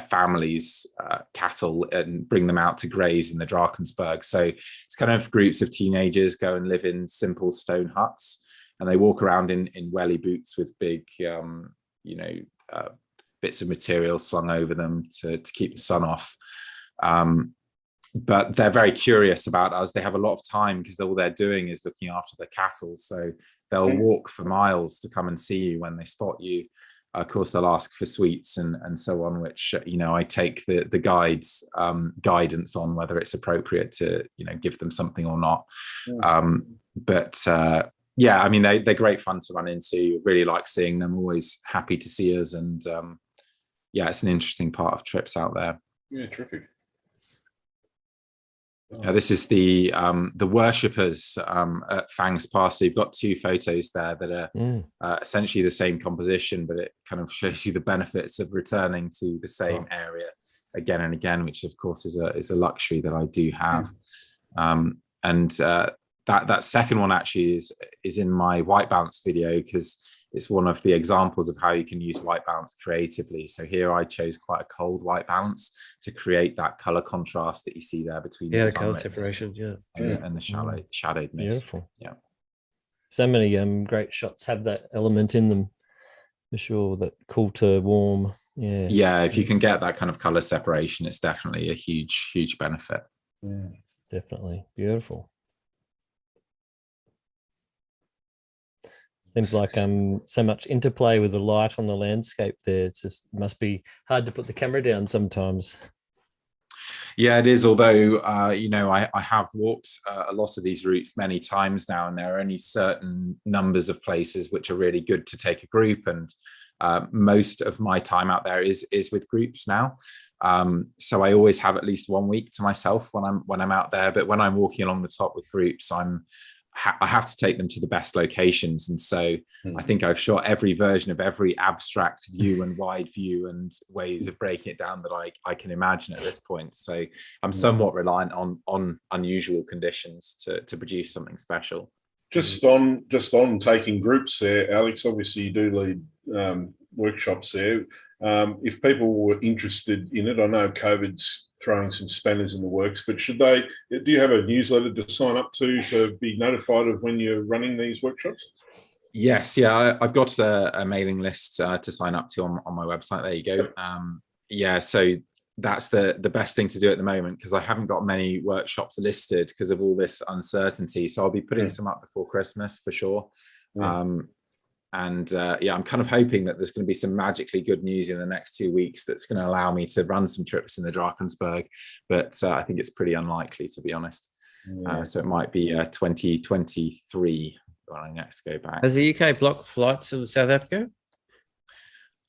families' cattle and bring them out to graze in the Drakensburg. So it's kind of groups of teenagers go and live in simple stone huts, and they walk around in welly boots with big, bits of material slung over them to keep the sun off. But they're very curious about us. They have a lot of time because all they're doing is looking after the cattle. So they'll walk for miles to come and see you when they spot you. Of course, they'll ask for sweets and so on, which, I take the guides' guidance on whether it's appropriate to, give them something or not. They're great fun to run into. Really like seeing them, always happy to see us. And it's an interesting part of trips out there. Yeah, terrific. This is the worshippers at Fangs Pass. So you've got two photos there that are essentially the same composition, but it kind of shows you the benefits of returning to the same area again and again, which of course is a luxury that I do have. That second one actually is in my white balance video, because it's one of the examples of how you can use white balance creatively. So here I chose quite a cold white balance to create that color contrast that you see there between the color separation, and the shadowed mist. Beautiful. Yeah. So many great shots have that element in them, for sure. That cool to warm. Yeah. If you can get that kind of color separation, it's definitely a huge benefit. Yeah, definitely beautiful. Seems like so much interplay with the light on the landscape there. It's just must be hard to put the camera down sometimes. Yeah, it is. Although, I have walked a lot of these routes many times now, and there are only certain numbers of places which are really good to take a group. And most of my time out there is with groups now. So I always have at least 1 week to myself when I'm out there. But when I'm walking along the top with groups, I have to take them to the best locations. And so I think I've shot every version of every abstract view and wide view and ways of breaking it down that I can imagine at this point. So I'm somewhat reliant on unusual conditions to produce something special. Just on taking groups there, Alex, obviously you do lead workshops there. If people were interested in it, I know COVID's throwing some spanners in the works, but do you have a newsletter to sign up to be notified of when you're running these workshops? Yes, I've got a mailing list to sign up to on my website. There you go. So that's the best thing to do at the moment, because I haven't got many workshops listed because of all this uncertainty. So I'll be putting some up before Christmas for sure. I'm kind of hoping that there's going to be some magically good news in the next 2 weeks that's going to allow me to run some trips in the Drakensburg, but I think it's pretty unlikely, to be honest. So it might be 2023 when I next go back. Has the UK blocked flights from South Africa?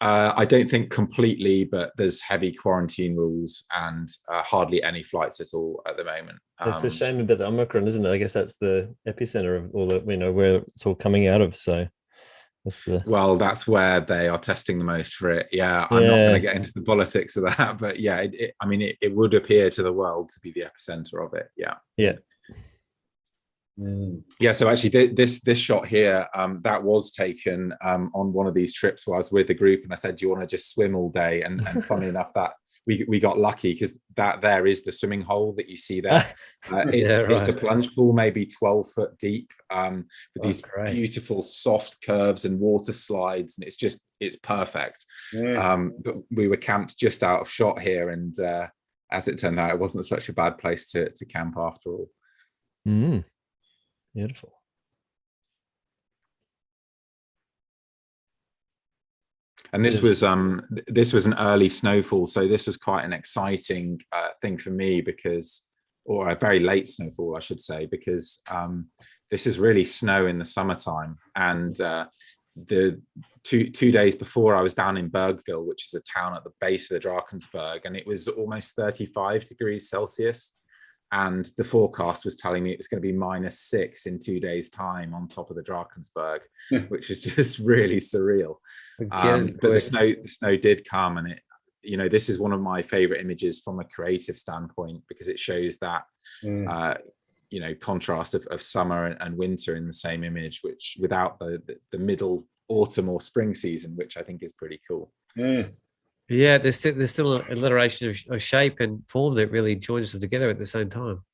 I don't think completely, but there's heavy quarantine rules and hardly any flights at all at the moment. It's a shame about the Omicron, isn't it? I guess that's the epicenter of all that, where it's all coming out of. So that's where they are testing the most for it. I'm not going to get into the politics of that, but it would appear to the world to be the epicenter of it. Yeah, so actually this shot here, that was taken on one of these trips where I was with the group, and I said, do you want to just swim all day? And funnily enough, that we got lucky, because that there is the swimming hole that you see there. It's a plunge pool, maybe 12 foot deep, with these beautiful soft curves and water slides, and it's perfect. But we were camped just out of shot here, and as it turned out, it wasn't such a bad place to camp after all. Beautiful. And this was an early snowfall, so this was quite an exciting thing for me, or a very late snowfall, I should say, because this is really snow in the summertime. And the two days before, I was down in Bergville, which is a town at the base of the Drakensburg, and it was almost 35 degrees Celsius. And the forecast was telling me it was going to be -6 in 2 days' time on top of the Drakensberg, which is just really surreal. But the snow did come, and this is one of my favorite images from a creative standpoint, because it shows that contrast of summer and winter in the same image, which without the middle autumn or spring season, which I think is pretty cool. Yeah, there's still an alliteration of shape and form that really joins them together at the same time.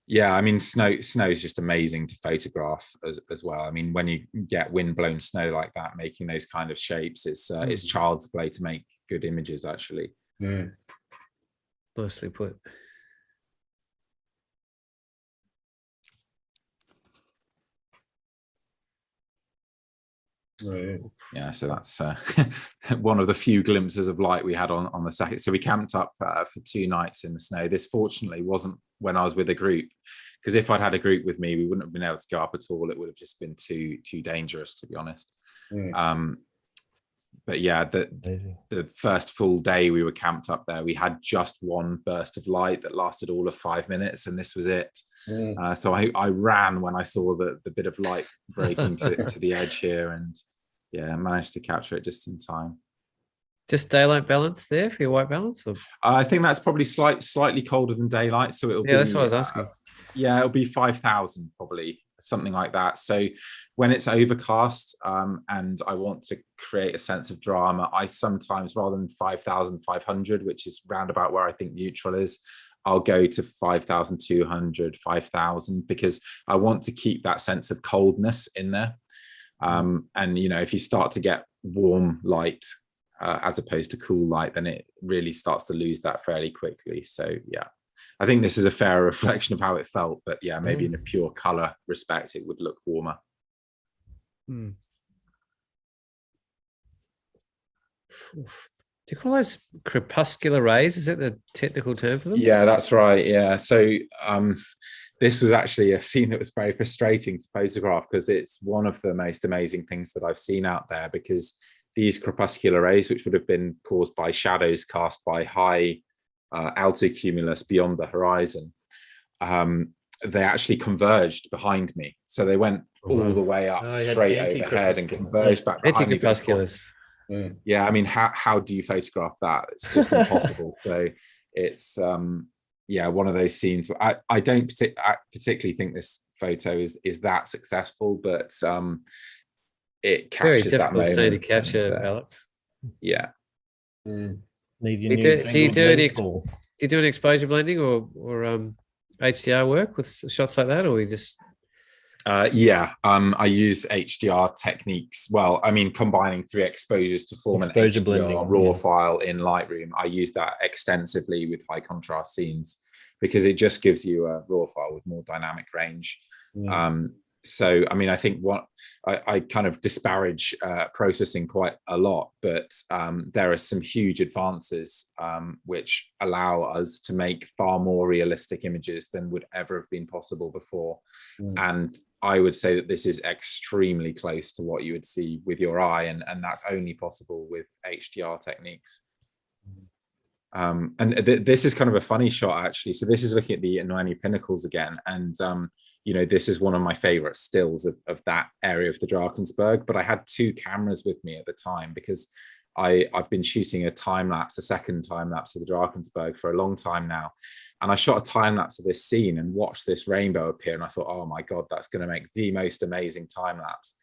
Yeah, I mean, snow is just amazing to photograph as well. I mean, when you get wind-blown snow like that, making those kind of shapes, it's child's play to make good images, actually. Nicely put. Yeah, so that's one of the few glimpses of light we had on the second. So we camped up for 2 nights in the snow. This fortunately wasn't when I was with a group, because if I'd had a group with me, we wouldn't have been able to go up at all. It would have just been too dangerous, to be honest. But yeah, the first full day we were camped up there, we had just one burst of light that lasted all of 5 minutes, and this was it. So I ran when I saw the bit of light breaking to the edge here, and managed to capture it just in time. Just daylight balance there for your white balance? Or? I think that's probably slightly colder than daylight, so it'll be. That's what I was asking. It'll be 5,000 probably, something like that. So when it's overcast and I want to create a sense of drama, I sometimes, rather than 5,500, which is roundabout where I think neutral is, I'll go to 5,200, 5,000, because I want to keep that sense of coldness in there. And if you start to get warm light as opposed to cool light, then it really starts to lose that fairly quickly. So I think this is a fair reflection of how it felt, but maybe in a pure color respect, it would look warmer. Do you call those crepuscular rays? Is that the technical term for them? Yeah, that's right. Yeah. So this was actually a scene that was very frustrating to photograph, because it's one of the most amazing things that I've seen out there, because these crepuscular rays, which would have been caused by shadows cast by high altocumulus beyond the horizon, they actually converged behind me. So they went all the way up straight overhead and converged back behind me. Yeah, I mean, how do you photograph that? It's just impossible. So it's one of those scenes where I don't particularly think this photo is that successful, but it captures that moment. Very difficult to capture, Alex. Yeah. Do you do any exposure blending or HDR work with shots like that, or you just? I use HDR techniques. Well, I mean, combining 3 exposures to form an HDR blending, raw file in Lightroom. I use that extensively with high contrast scenes, because it just gives you a raw file with more dynamic range. So, I mean, I think what I kind of disparage processing quite a lot, but there are some huge advances which allow us to make far more realistic images than would ever have been possible before. And I would say that this is extremely close to what you would see with your eye, and that's only possible with HDR techniques. This is kind of a funny shot, actually. So this is looking at the Inani Pinnacles again, and this is one of my favorite stills of that area of the Drakensberg. But I had 2 cameras with me at the time, because I've been shooting a second time lapse of the Drakensburg for a long time now. And I shot a time lapse of this scene and watched this rainbow appear. And I thought, oh my God, that's going to make the most amazing time lapse.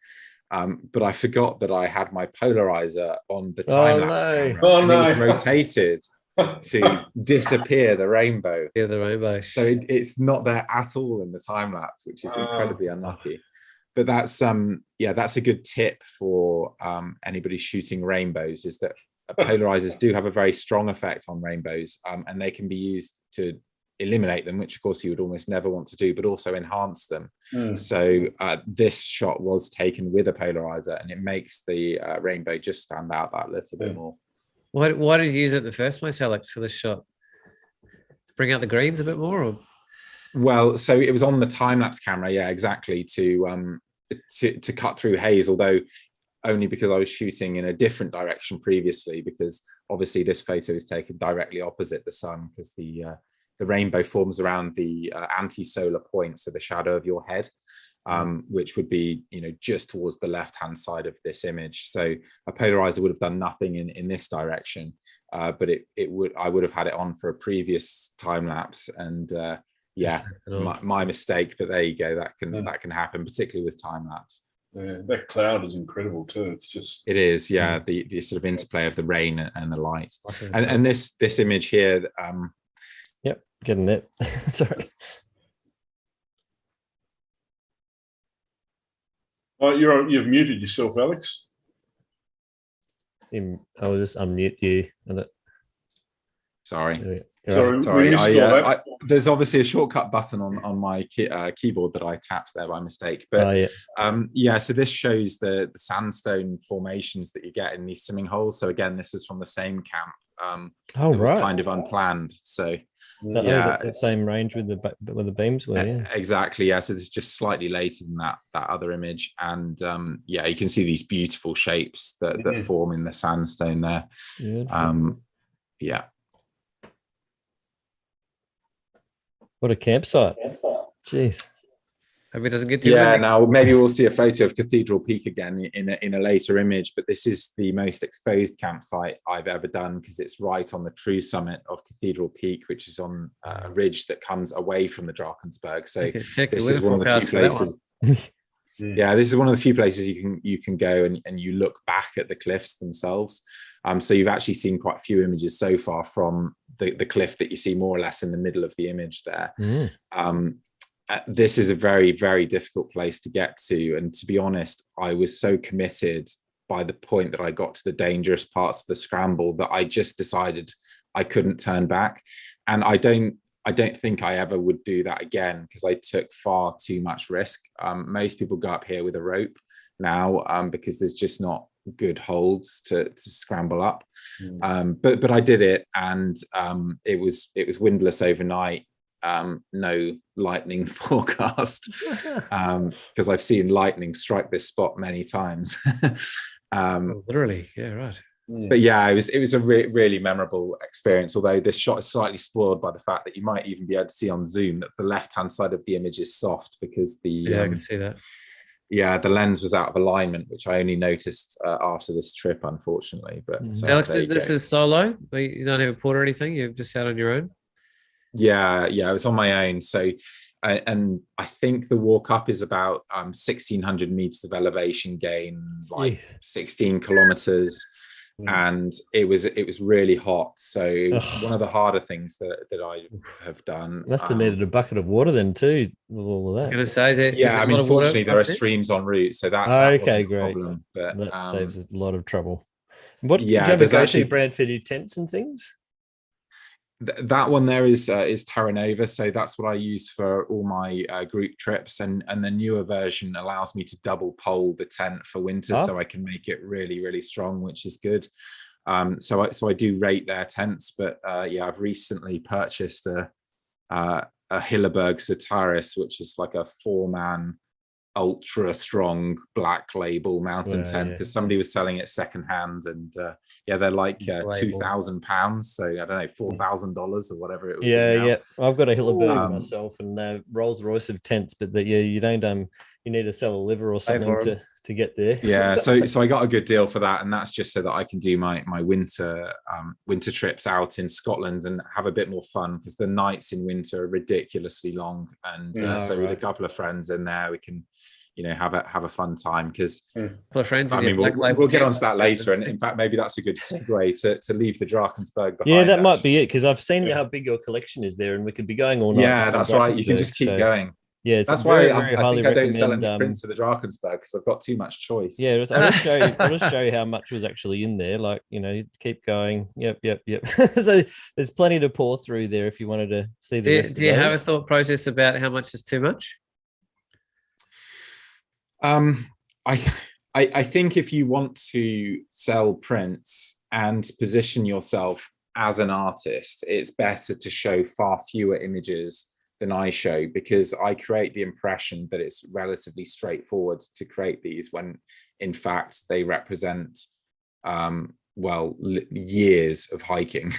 But I forgot that I had my polarizer on the time lapse camera. Oh, no. It was rotated to disappear the rainbow. Yeah, the rainbow. So it's not there at all in the time lapse, which is incredibly unlucky. But that's that's a good tip for anybody shooting rainbows, is that polarizers do have a very strong effect on rainbows, and they can be used to eliminate them, which of course you would almost never want to do, but also enhance them. So this shot was taken with a polarizer, and it makes the rainbow just stand out that little bit more. Why did you use it in the first place, Alex, for this shot? To bring out the greens a bit more? Or? Well, so it was on the time-lapse camera, yeah, exactly, to cut through haze, although only because I was shooting in a different direction previously, because obviously this photo is taken directly opposite the sun, because the rainbow forms around the anti-solar point, so the shadow of your head, which would be, just towards the left-hand side of this image. So a polarizer would have done nothing in this direction, but I would have had it on for a previous time lapse, and my mistake. But there you go. That can happen, particularly with time lapse. Yeah, that cloud is incredible too. It is, yeah. The sort of interplay of the rain and the light, and this image here. Yep, getting it. Sorry. Oh, you've muted yourself, Alex. I will just unmute you. Sorry. Sorry. There's obviously a shortcut button on my keyboard that I tapped there by mistake. But so this shows the sandstone formations that you get in these swimming holes. So again, this was from the same camp. It was kind of unplanned. So that's the same range with the beams were. Yeah. Exactly. Yeah. So this is just slightly later than that other image, and you can see these beautiful shapes that form in the sandstone there. Yeah. What a campsite. Jeez. I mean, it doesn't get too many. Now maybe we'll see a photo of Cathedral Peak again in a later image, but this is the most exposed campsite I've ever done, because it's right on the true summit of Cathedral Peak, which is on a ridge that comes away from the Drakensberg. So this is one of the few places. This is one of the few places you can go and you look back at the cliffs themselves. So you've actually seen quite a few images so far from the cliff that you see more or less in the middle of the image there. This is a very, very difficult place to get to. And to be honest, I was so committed by the point that I got to the dangerous parts of the scramble that I just decided I couldn't turn back. And I don't think I ever would do that again, because I took far too much risk. Most people go up here with a rope now, because there's just not good holds to scramble up. But I did it, and it was windless overnight. No lightning forecast, because I've seen lightning strike this spot many times. Literally, yeah, right. But it was a really memorable experience, although this shot is slightly spoiled by the fact that you might even be able to see on zoom that the left-hand side of the image is soft, because I can see that. The lens was out of alignment, which I only noticed after this trip, unfortunately. But Alex, this is solo? You don't have a port or anything? You're just out on your own? Yeah, I was on my own. So, and I think the walk up is about 1,600 meters of elevation gain, like 16 kilometers. And it was really hot, so it was one of the harder things that I have done. Must have needed a bucket of water then too, with all of that. I was going to say, I mean, fortunately there are streams en route, so that okay, great. Problem, but that saves a lot of trouble. What do you have a go-to brand for your tents and things? That one there is Terra Nova, so that's what I use for all my group trips, and the newer version allows me to double pole the tent for winter, so I can make it really, really strong, which is good. So I do rate their tents, but I've recently purchased a Hilleberg Sataris, which is like a 4-man ultra strong black label mountain tent, because somebody was selling it secondhand, and they're like £2,000, so I don't know, $4,000 or whatever it was. I've got a Hilleberg myself, and Rolls Royce of tents, but you don't you need to sell a liver or Pay something for 'em. to get there. Yeah, so I got a good deal for that, and that's just so that I can do my winter trips out in Scotland and have a bit more fun, because the nights in winter are ridiculously long, and so with a couple of friends in there, we can, have a fun time. Because friends. I mean, we'll get onto that later, and in fact, maybe that's a good segue to leave the Drakensburg behind. Yeah, that might be it, because I've seen how big your collection is there, and we could be going all night. Yeah, that's right. You can just keep going. Yeah, that's why I think I don't sell any prints to the Drakensburg, because I've got too much choice. Yeah, I'll just show you how much was actually in there. Like, keep going. Yep. So there's plenty to pour through there if you wanted to see the rest. Do you have a thought process about how much is too much? I think if you want to sell prints and position yourself as an artist, it's better to show far fewer images than I show, because I create the impression that it's relatively straightforward to create these, when in fact they represent years of hiking.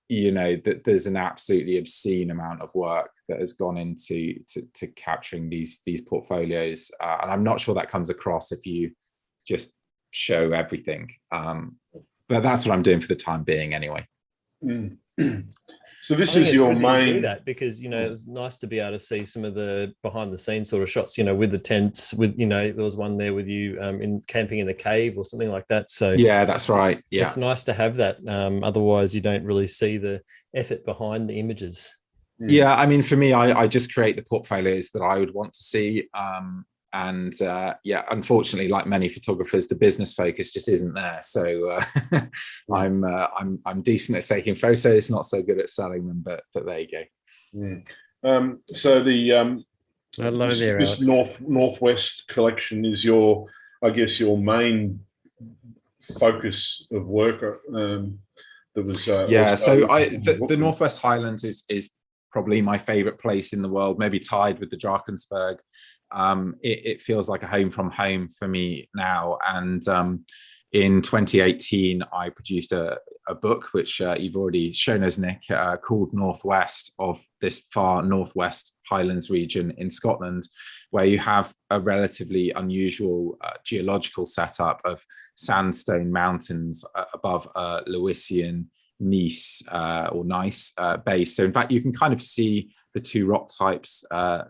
That there's an absolutely obscene amount of work that has gone into to capturing these portfolios, and I'm not sure that comes across if you just show everything, but that's what I'm doing for the time being anyway. So this is your main. Do that because it was nice to be able to see some of the behind the scenes sort of shots. With the tents. With there was one there with you in camping in the cave or something like that. So yeah, that's right. Yeah, it's nice to have that. Otherwise, you don't really see the effort behind the images. Yeah, I mean, for me, I just create the portfolios that I would want to see. Unfortunately, like many photographers, the business focus just isn't there. So I'm decent at taking photos, not so good at selling them, but there you go. So this northwest collection is your main focus of work. The Northwest Highlands is probably my favorite place in the world, maybe tied with the Drakensburg. It feels like a home from home for me now. And in 2018, I produced a book, which you've already shown us, Nick, called Northwest, of this far northwest Highlands region in Scotland, where you have a relatively unusual geological setup of sandstone mountains above Lewisian gneiss base. So in fact, you can kind of see the two rock types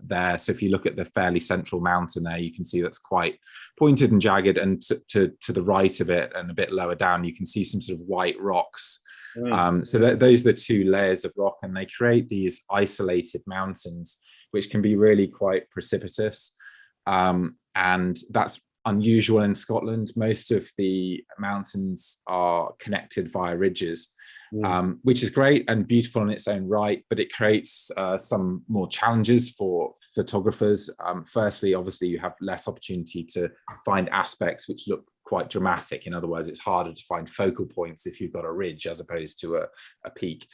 there. So if you look at the fairly central mountain there, you can see that's quite pointed and jagged, and to the right of it and a bit lower down, you can see some sort of white rocks. So those are the two layers of rock, and they create these isolated mountains, which can be really quite precipitous. And that's unusual in Scotland. Most of the mountains are connected via ridges, which is great and beautiful in its own right, but it creates some more challenges for photographers. Firstly, obviously, you have less opportunity to find aspects which look quite dramatic. In other words, it's harder to find focal points if you've got a ridge as opposed to a peak.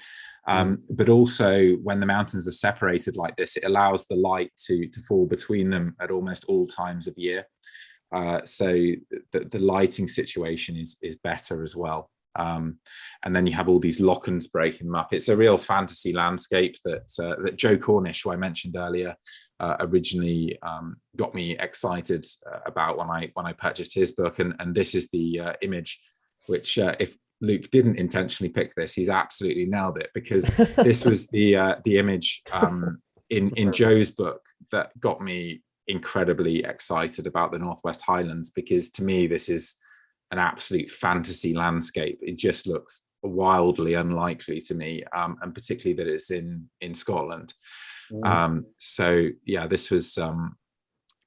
But also, when the mountains are separated like this, it allows the light to fall between them at almost all times of year. So the lighting situation is better as well. And then you have all these lochans breaking them up. It's a real fantasy landscape that Joe Cornish, who I mentioned earlier, originally got me excited about when I purchased his book. And this is the image, which if Luke didn't intentionally pick this, he's absolutely nailed it, because this was the image in Joe's book that got me incredibly excited about the Northwest Highlands, because to me this is an absolute fantasy landscape. It just looks wildly unlikely to me, and particularly that it's in Scotland. So yeah, this was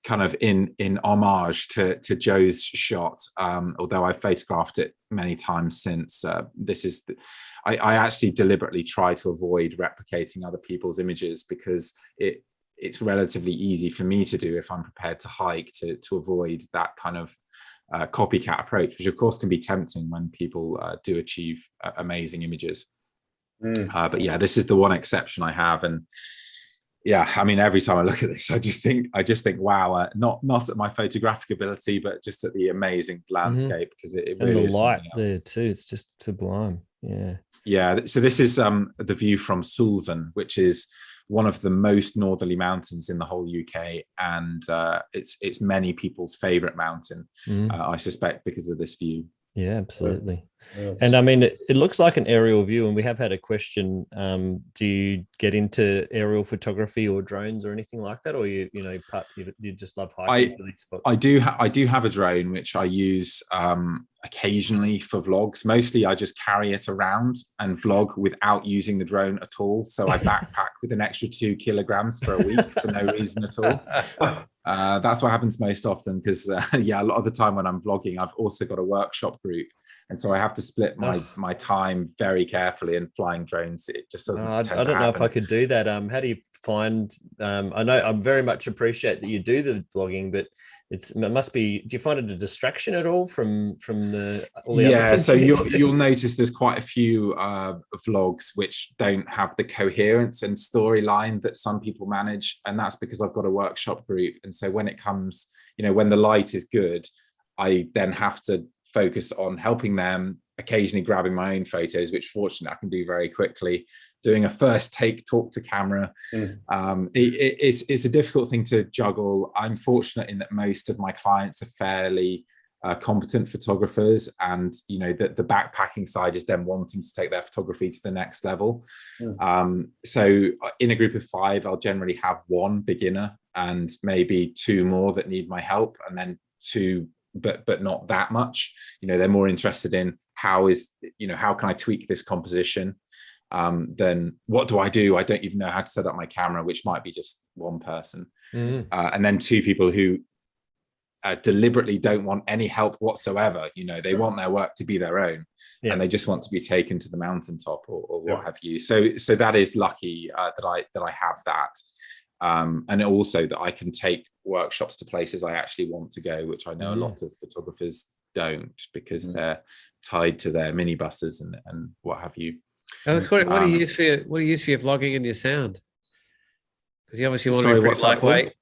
kind of in homage to Joe's shot, although I photographed it many times since. I actually deliberately try to avoid replicating other people's images, because it's relatively easy for me to do if I'm prepared to hike, to avoid that kind of copycat approach, which of course can be tempting when people do achieve amazing images. But yeah, this is the one exception I have. And yeah, I mean, every time I look at this, I just think, wow, not at my photographic ability, but just at the amazing landscape, because it really and is the light something else. there too. It's just sublime. Yeah. Yeah. So this is the view from Sulven, which is one of the most northerly mountains in the whole UK, and it's many people's favorite mountain, I suspect, because of this view. Yeah, absolutely. Yeah. And I mean, it looks like an aerial view, and we have had a question. Do you get into aerial photography or drones or anything like that, or you just love hiking to these spots? I do have a drone which I use occasionally for vlogs. Mostly I just carry it around and vlog without using the drone at all. So I backpack with an extra 2 kilograms for a week for no reason at all. That's what happens most often, because a lot of the time when I'm vlogging, I've also got a workshop group, and so I have to split my time very carefully. And flying drones, it just doesn't. I don't know if I could do that. How do you find? I know I very much appreciate that you do the vlogging, but it must be. Do you find it a distraction at all from all the other things? So you'll notice there's quite a few vlogs which don't have the coherence and storyline that some people manage, and that's because I've got a workshop group. And so when it comes, when the light is good, I then have to focus on helping them, occasionally grabbing my own photos, which fortunately I can do very quickly, doing a first take talk to camera. It's a difficult thing to juggle. I'm fortunate in that most of my clients are fairly competent photographers, and the backpacking side is them wanting to take their photography to the next level. So in a group of 5, I'll generally have 1 beginner and maybe 2 more that need my help, and then 2 but not that much. They're more interested in how can I tweak this composition, then what do? I don't even know how to set up my camera, which might be just 1 person. And then 2 people who deliberately don't want any help whatsoever. They want their work to be their own, and they just want to be taken to the mountaintop or what have you. So that is lucky that I have that, and also that I can take workshops to places I actually want to go, which I know a lot of photographers don't, because they're tied to their minibuses and what have you. Alex, what do you use for your vlogging and your sound? Because you obviously want to be pretty lightweight.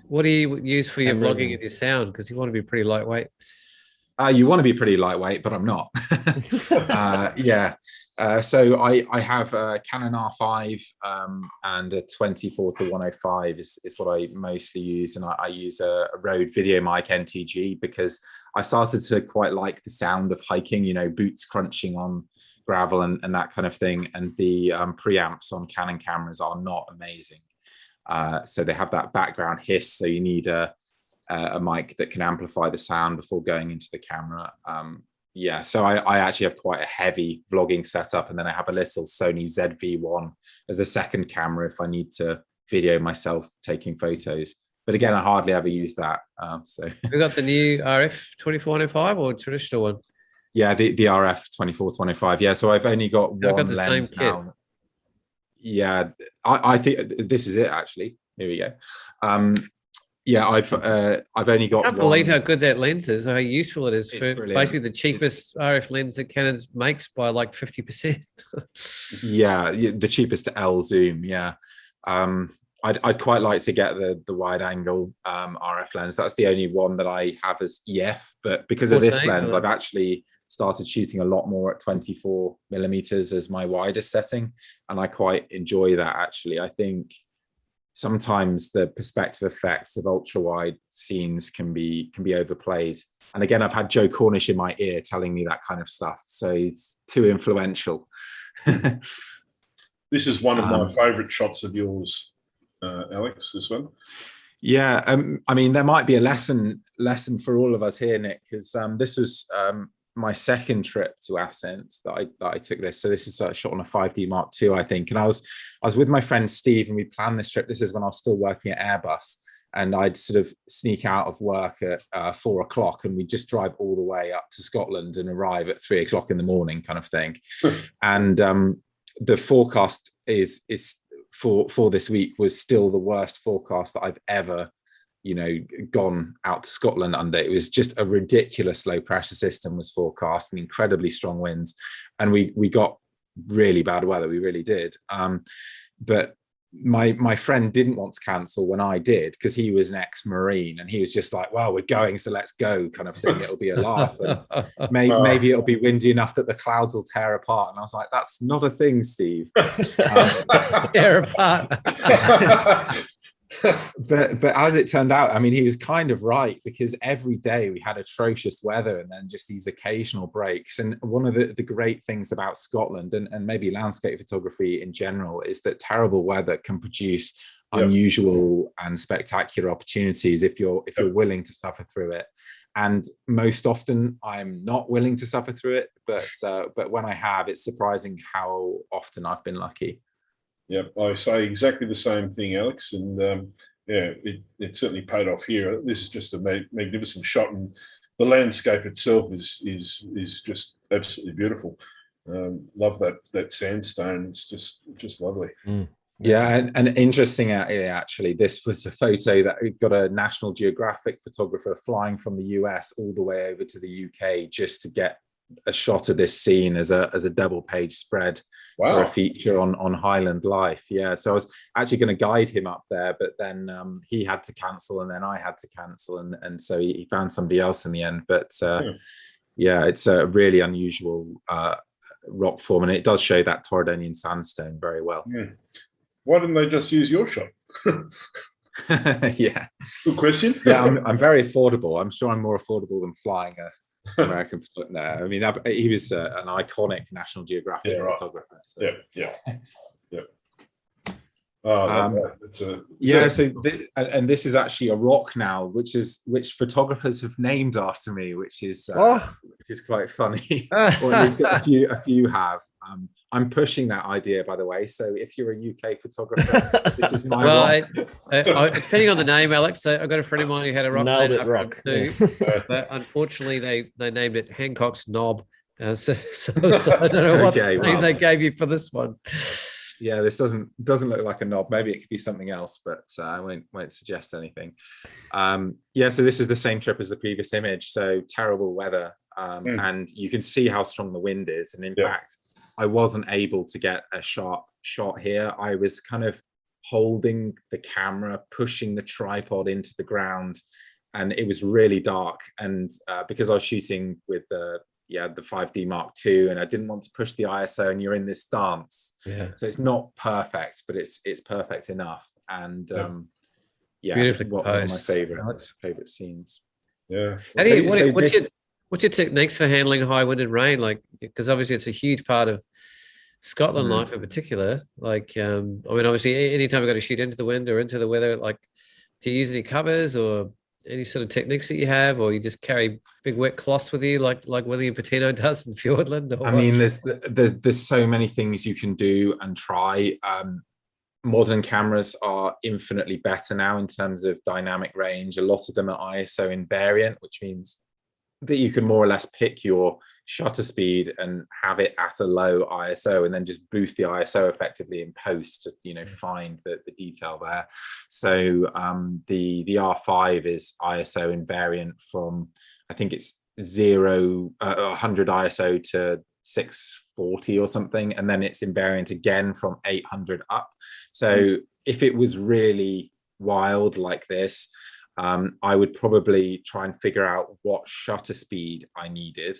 What do you use for your vlogging and your sound? Because you want to be pretty lightweight. You want to be pretty lightweight, but I'm not. So I have a Canon R5 and a 24-105 is what I mostly use. And I use a Rode Video Mic NTG because I started to quite like the sound of hiking, boots crunching on gravel and that kind of thing. And the preamps on Canon cameras are not amazing. So they have that background hiss. So you need a mic that can amplify the sound before going into the camera. So I actually have quite a heavy vlogging setup, and then I have a little Sony ZV-1 as a second camera if I need to video myself taking photos. But again, I hardly ever use that. We got the new RF 24-105 or traditional one? Yeah, the RF 24-105. Yeah, so I've only got one lens now. Kit. Yeah, I think this is it actually. Here we go. I've only got. I can't believe how good that lens is, how useful it is for brilliant. Basically the cheapest RF lens that Canon makes by like 50%. The cheapest L zoom. Yeah, I'd quite like to get the wide angle RF lens. That's the only one that I have as EF, but because of this lens, I've actually started shooting a lot more at 24mm as my widest setting, and I quite enjoy that actually. I think sometimes the perspective effects of ultra wide scenes can be overplayed. And again, I've had Joe Cornish in my ear telling me that kind of stuff. So it's too influential. This is one of my favorite shots of yours, Alex, this one. Yeah. I mean, there might be a lesson for all of us here, Nick, because this was my second trip to Ascent that I took this. So this is shot on a 5D Mark II, I think. And I was with my friend Steve, and we planned this trip. This is when I was still working at Airbus, and I'd sort of sneak out of work at 4 o'clock, and we'd just drive all the way up to Scotland and arrive at 3 o'clock in the morning, kind of thing. And the forecast is for this week was still the worst forecast that I've ever gone out to Scotland under. It was just a ridiculous low pressure system was forecast and incredibly strong winds, and we got really bad weather. We really did. But my friend didn't want to cancel when I did, because he was an ex-Marine, and he was just like, well, we're going, so let's go, kind of thing. It'll be a laugh, and maybe it'll be windy enough that the clouds will tear apart. And I was like, that's not a thing, Steve. Tear apart. but as it turned out, I mean, he was kind of right, because every day we had atrocious weather and then just these occasional breaks. And one of the great things about Scotland, and maybe landscape photography in general, is that terrible weather can produce unusual and spectacular opportunities if you're willing to suffer through it. And most often I'm not willing to suffer through it, but when I have, it's surprising how often I've been lucky. Yeah, I say exactly the same thing, Alex, and it certainly paid off here. This is just a magnificent shot, and the landscape itself is just absolutely beautiful. Love that sandstone. It's just lovely. Yeah, and interesting actually, this was a photo that got a National Geographic photographer flying from the US all the way over to the UK just to get a shot of this scene as a double page spread for a feature on Highland life. Yeah, so I was actually going to guide him up there, but then he had to cancel, and then I had to cancel, and so he found somebody else in the end. But yeah, it's a really unusual rock form, and it does show that Torridonian sandstone very well. Why didn't they just use your shot? Yeah, good question. Yeah, I'm very affordable. I'm sure I'm more affordable than flying a American photographer. No, I mean, he was an iconic National Geographic photographer. So. Yeah. Oh, and this is actually a rock now, which photographers have named after me, which is quite funny. Or a few have. I'm pushing that idea, by the way. So if you're a UK photographer, this is my rock. Depending on the name, Alex. So I've got a friend of mine who had a rock nailed named it rock too, but unfortunately they named it Hancock's Knob. So I don't know what name they gave you for this one. Yeah, this doesn't look like a knob. Maybe it could be something else, but I won't suggest anything. Yeah, so this is the same trip as the previous image. So terrible weather, and you can see how strong the wind is. And in fact, I wasn't able to get a sharp shot here. I was kind of holding the camera, pushing the tripod into the ground, and it was really dark. And because I was shooting with the 5D Mark II, and I didn't want to push the ISO, and you're in this dance. So it's not perfect, but it's perfect enough. And beautifully one of my favorite scenes. Yeah. What's your techniques for handling high wind and rain? Like, because obviously it's a huge part of Scotland life in particular. Like, I mean, obviously anytime we've got to shoot into the wind or into the weather, like, do you use any covers or any sort of techniques that you have, or you just carry big wet cloths with you, like William Patino does in Fiordland? I mean, there's so many things you can do and try. Modern cameras are infinitely better now in terms of dynamic range. A lot of them are ISO invariant, which means that you can more or less pick your shutter speed and have it at a low ISO, and then just boost the ISO effectively in post to find the detail there. So the R5 is ISO invariant from, I think it's 100 ISO to 640 or something, and then it's invariant again from 800 up. So if it was really wild like this, I would probably try and figure out what shutter speed I needed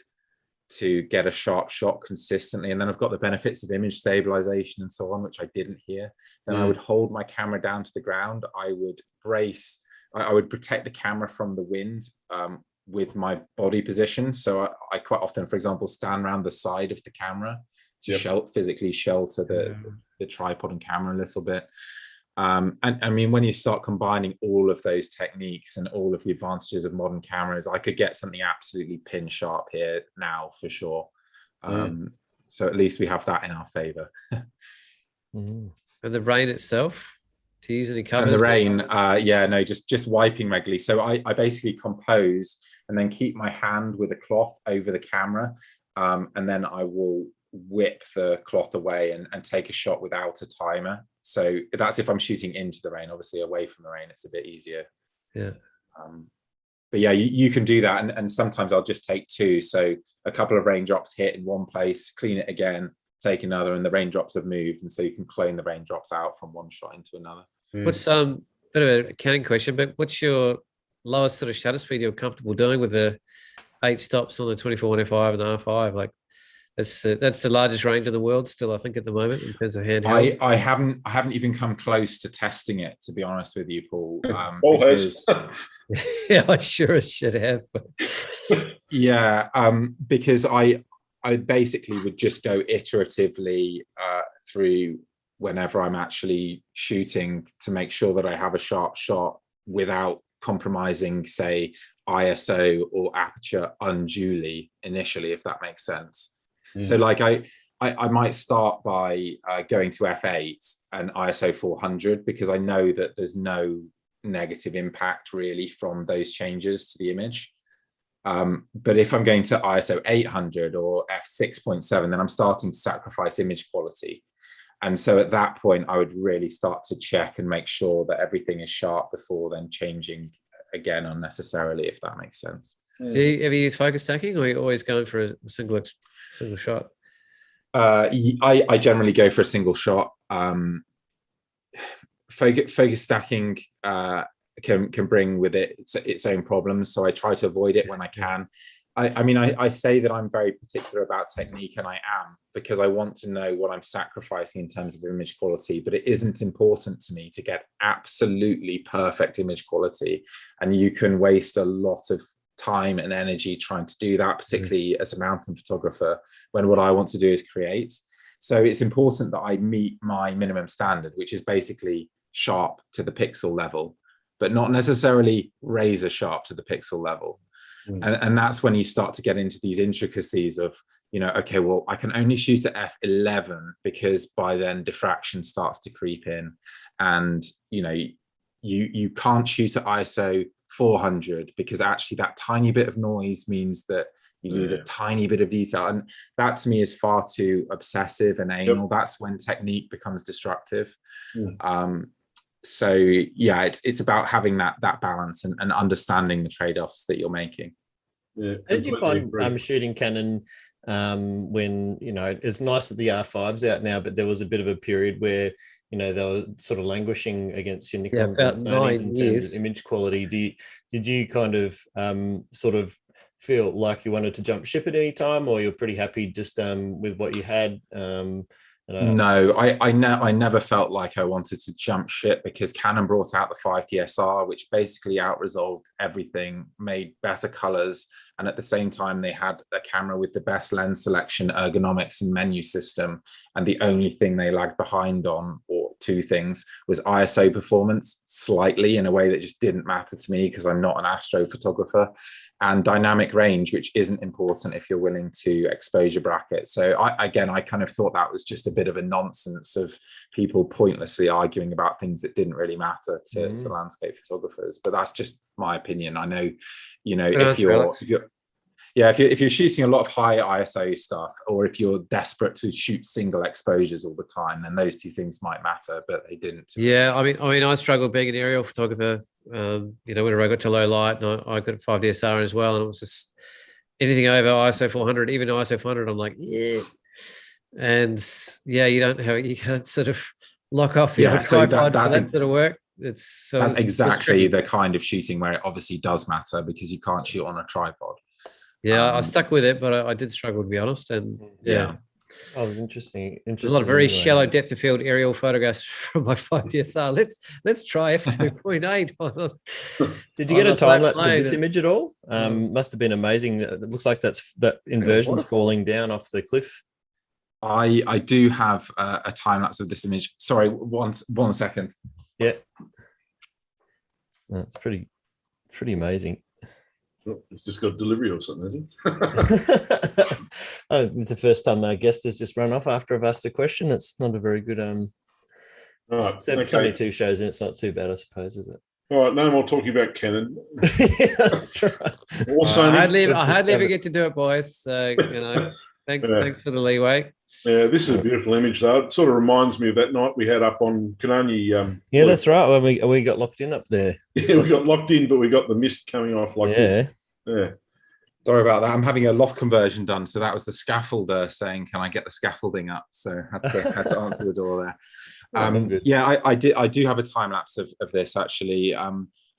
to get a sharp shot consistently. And then I've got the benefits of image stabilization and so on, which I didn't here. Then I would hold my camera down to the ground. I would I would protect the camera from the wind with my body position. So I quite often, for example, stand around the side of the camera to physically shelter the tripod and camera a little bit. And I mean, when you start combining all of those techniques and all of the advantages of modern cameras, I could get something absolutely pin sharp here now for sure. So at least we have that in our favor. And the rain itself, to use any covers? And the rain, just wiping regularly. So I basically compose and then keep my hand with a cloth over the camera, and then I will whip the cloth away and take a shot without a timer. So that's if I'm shooting into the rain. Obviously away from the rain it's a bit easier. But yeah, you can do that, and sometimes I'll just take two, so a couple of raindrops hit in one place, clean it again, take another, and the raindrops have moved, and so you can clone the raindrops out from one shot into another. What's bit of a accounting question, but what's your lowest sort of shutter speed you're comfortable doing with the 8 stops on the 24 F5 and R5? Like that's the largest range in the world still, I think, at the moment in terms of handheld. I haven't even come close to testing it, to be honest with you, Paul. Paul has. Yeah, I sure as shit have. Yeah, because I basically would just go iteratively through whenever I'm actually shooting to make sure that I have a sharp shot without compromising, say, ISO or aperture unduly initially, if that makes sense. So like I might start by going to f8 and ISO 400 because I know that there's no negative impact really from those changes to the image. But if I'm going to ISO 800 or f6.7, then I'm starting to sacrifice image quality. And so at that point, I would really start to check and make sure that everything is sharp before then changing again unnecessarily, if that makes sense. Do you ever use focus stacking, or are you always going for a single shot? I generally go for a single shot. Focus stacking can bring with it its own problems, so I try to avoid it when I can. I mean, I say that I'm very particular about technique, and I am, because I want to know what I'm sacrificing in terms of image quality, but it isn't important to me to get absolutely perfect image quality. And you can waste a lot of time and energy trying to do that, particularly as a mountain photographer, when what I want to do is create. So it's important that I meet my minimum standard, which is basically sharp to the pixel level, but not necessarily razor sharp to the pixel level. And that's when you start to get into these intricacies of, you know, okay, well, I can only shoot at f11 because by then diffraction starts to creep in, and you know, you can't shoot at ISO 400 because actually that tiny bit of noise means that you lose a tiny bit of detail, and that to me is far too obsessive and anal. That's when technique becomes destructive. So yeah, it's about having that balance and understanding the trade-offs that you're making. How did you find shooting Canon when, you know, it's nice that the R5's out now, but there was a bit of a period where, you know, they were sort of languishing against your Nikons and Sonys in terms of image quality. Did you kind of sort of feel like you wanted to jump ship at any time, or you're pretty happy just with what you had? No, I never felt like I wanted to jump ship, because Canon brought out the 5DSR, which basically out-resolved everything, made better colors, and at the same time they had a camera with the best lens selection, ergonomics and menu system, and the only thing they lagged behind on, or two things, was ISO performance, slightly, in a way that just didn't matter to me because I'm not an astrophotographer, and dynamic range, which isn't important if you're willing to exposure bracket. So I kind of thought that was just a bit of a nonsense of people pointlessly arguing about things that didn't really matter to landscape photographers. But that's just my opinion. I know, you know, if you're shooting a lot of high ISO stuff, or if you're desperate to shoot single exposures all the time, then those two things might matter, but they didn't. Yeah, I mean, I struggled being an aerial photographer. You know, whenever I got to low light, and I got a 5DSR as well, and it was just anything over ISO 400, even ISO 400, I'm like, yeah. And yeah, you can't sort of lock off your tripod for that sort of work. That's exactly the kind of shooting where it obviously does matter, because you can't shoot on a tripod. Yeah, I stuck with it, but I did struggle, to be honest. And yeah. Oh, it was interesting. There's a lot of very shallow depth of field aerial photographs from my 5DSR. Let's try f2.8. Did you get a time lapse of this image at all? Must have been amazing. It looks like that inversion's falling down off the cliff. I do have a time lapse of this image. Sorry, one second. Yeah, that's pretty amazing. He's just got delivery or something, hasn't he? It's the first time our guest has just run off after I've asked a question. It's not a very good. Right, 72 shows, and it's not too bad, I suppose, is it? All right, no more talking about Canon. Yeah, that's right. I hardly ever get to do it, boys. So, you know, thanks for the leeway. Yeah, this is a beautiful image, though. It sort of reminds me of that night we had up on Kanani. Yeah, that's right. When we got locked in up there. Yeah, we got locked in, but we got the mist coming off like this. Yeah. Sorry about that. I'm having a loft conversion done, so that was the scaffolder saying, "Can I get the scaffolding up?" So had to answer the door there. Yeah, I do have a time lapse of this actually. I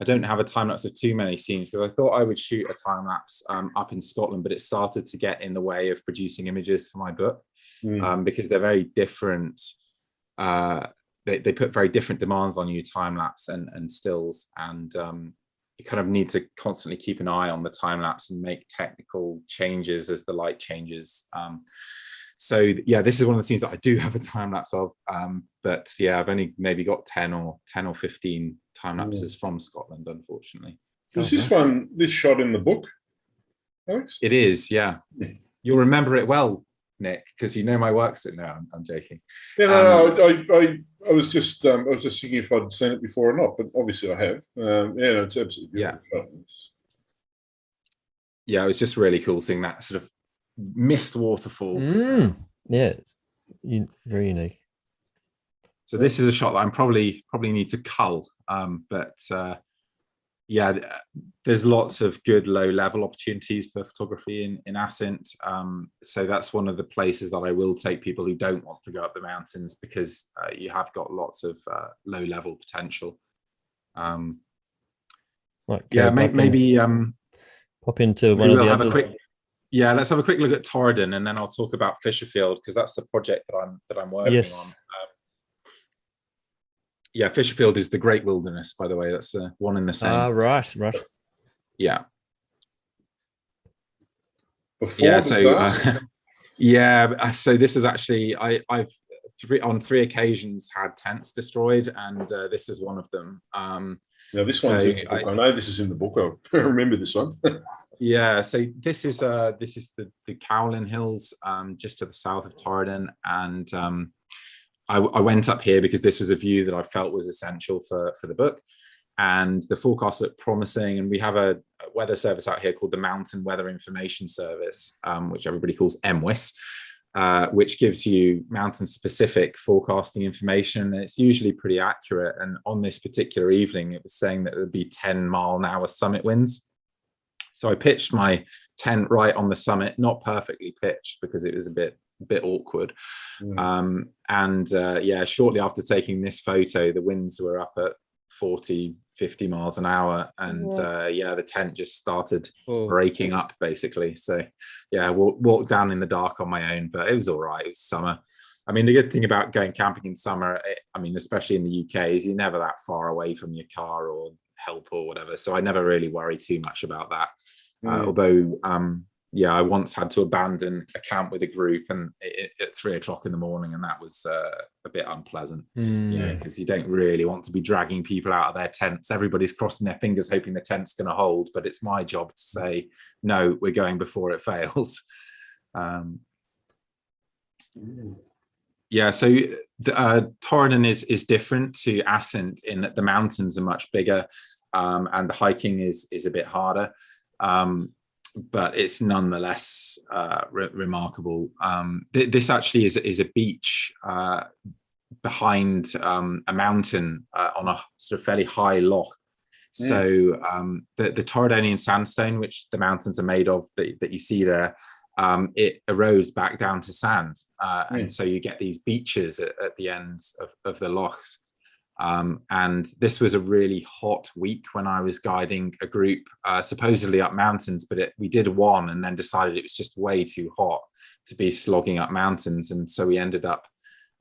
don't have a time lapse of too many scenes because I thought I would shoot a time lapse up in Scotland, but it started to get in the way of producing images for my book because they're very different. They put very different demands on you, time lapse and stills, and you kind of need to constantly keep an eye on the time lapse and make technical changes as the light changes. So yeah, this is one of the scenes that I do have a time lapse of, but yeah, I've only maybe got 10 or 15 time lapses from Scotland, unfortunately. Was this shot in the book, Alex? It is, yeah. You'll remember it well, Nick, because you know my works. No, I'm joking. Yeah, no, I was just thinking if I'd seen it before or not, but obviously I have. Yeah, it's absolutely beautiful. Yeah, it was just really cool seeing that sort of mist waterfall. Yeah, it's very unique. So this is a shot that I'm probably need to cull, but yeah, there's lots of good low-level opportunities for photography in Assynt. So that's one of the places that I will take people who don't want to go up the mountains because you have got lots of low-level potential. Maybe pop into one of the other. Let's have a quick look at Torridon, and then I'll talk about Fisherfield because that's the project that I'm working on. Yeah, Fisherfield is the Great Wilderness, by the way. That's one in the same. Right. Yeah. So this is actually I've on 3 occasions had tents destroyed, and this is one of them. Now this one's in the book. I know this is in the book. I remember this one. Yeah, so this is the Hoelen Hills, just to the south of Torridon, and I went up here because this was a view that I felt was essential for the book, and the forecasts looked promising. And we have a weather service out here called the Mountain Weather Information Service, which everybody calls MWIS, which gives you mountain-specific forecasting information. And it's usually pretty accurate. And on this particular evening, it was saying that it would be 10-mile-an-hour summit winds. So I pitched my tent right on the summit, not perfectly pitched because it was a bit awkward. Shortly after taking this photo, the winds were up at 40, 50 miles an hour, and the tent just started breaking up basically. So yeah, walked down in the dark on my own, but it was all right. It was summer. I mean, the good thing about going camping in summer, especially in the UK, is you're never that far away from your car or help or whatever, so I never really worry too much about that. Although I once had to abandon a camp with a group and at 3 o'clock in the morning, and that was a bit unpleasant, because you don't really want to be dragging people out of their tents. Everybody's crossing their fingers hoping the tent's going to hold, but it's my job to say no, we're going before it fails. So Torridon is different to Assynt in that the mountains are much bigger, and the hiking is a bit harder. But it's nonetheless remarkable. This actually is a beach behind a mountain on a sort of fairly high loch. So the Torridonian sandstone, which the mountains are made of, that you see there, it erodes back down to sand. And so you get these beaches at the ends of the lochs. And this was a really hot week when I was guiding a group supposedly up mountains, but we did one and then decided it was just way too hot to be slogging up mountains. And so we ended up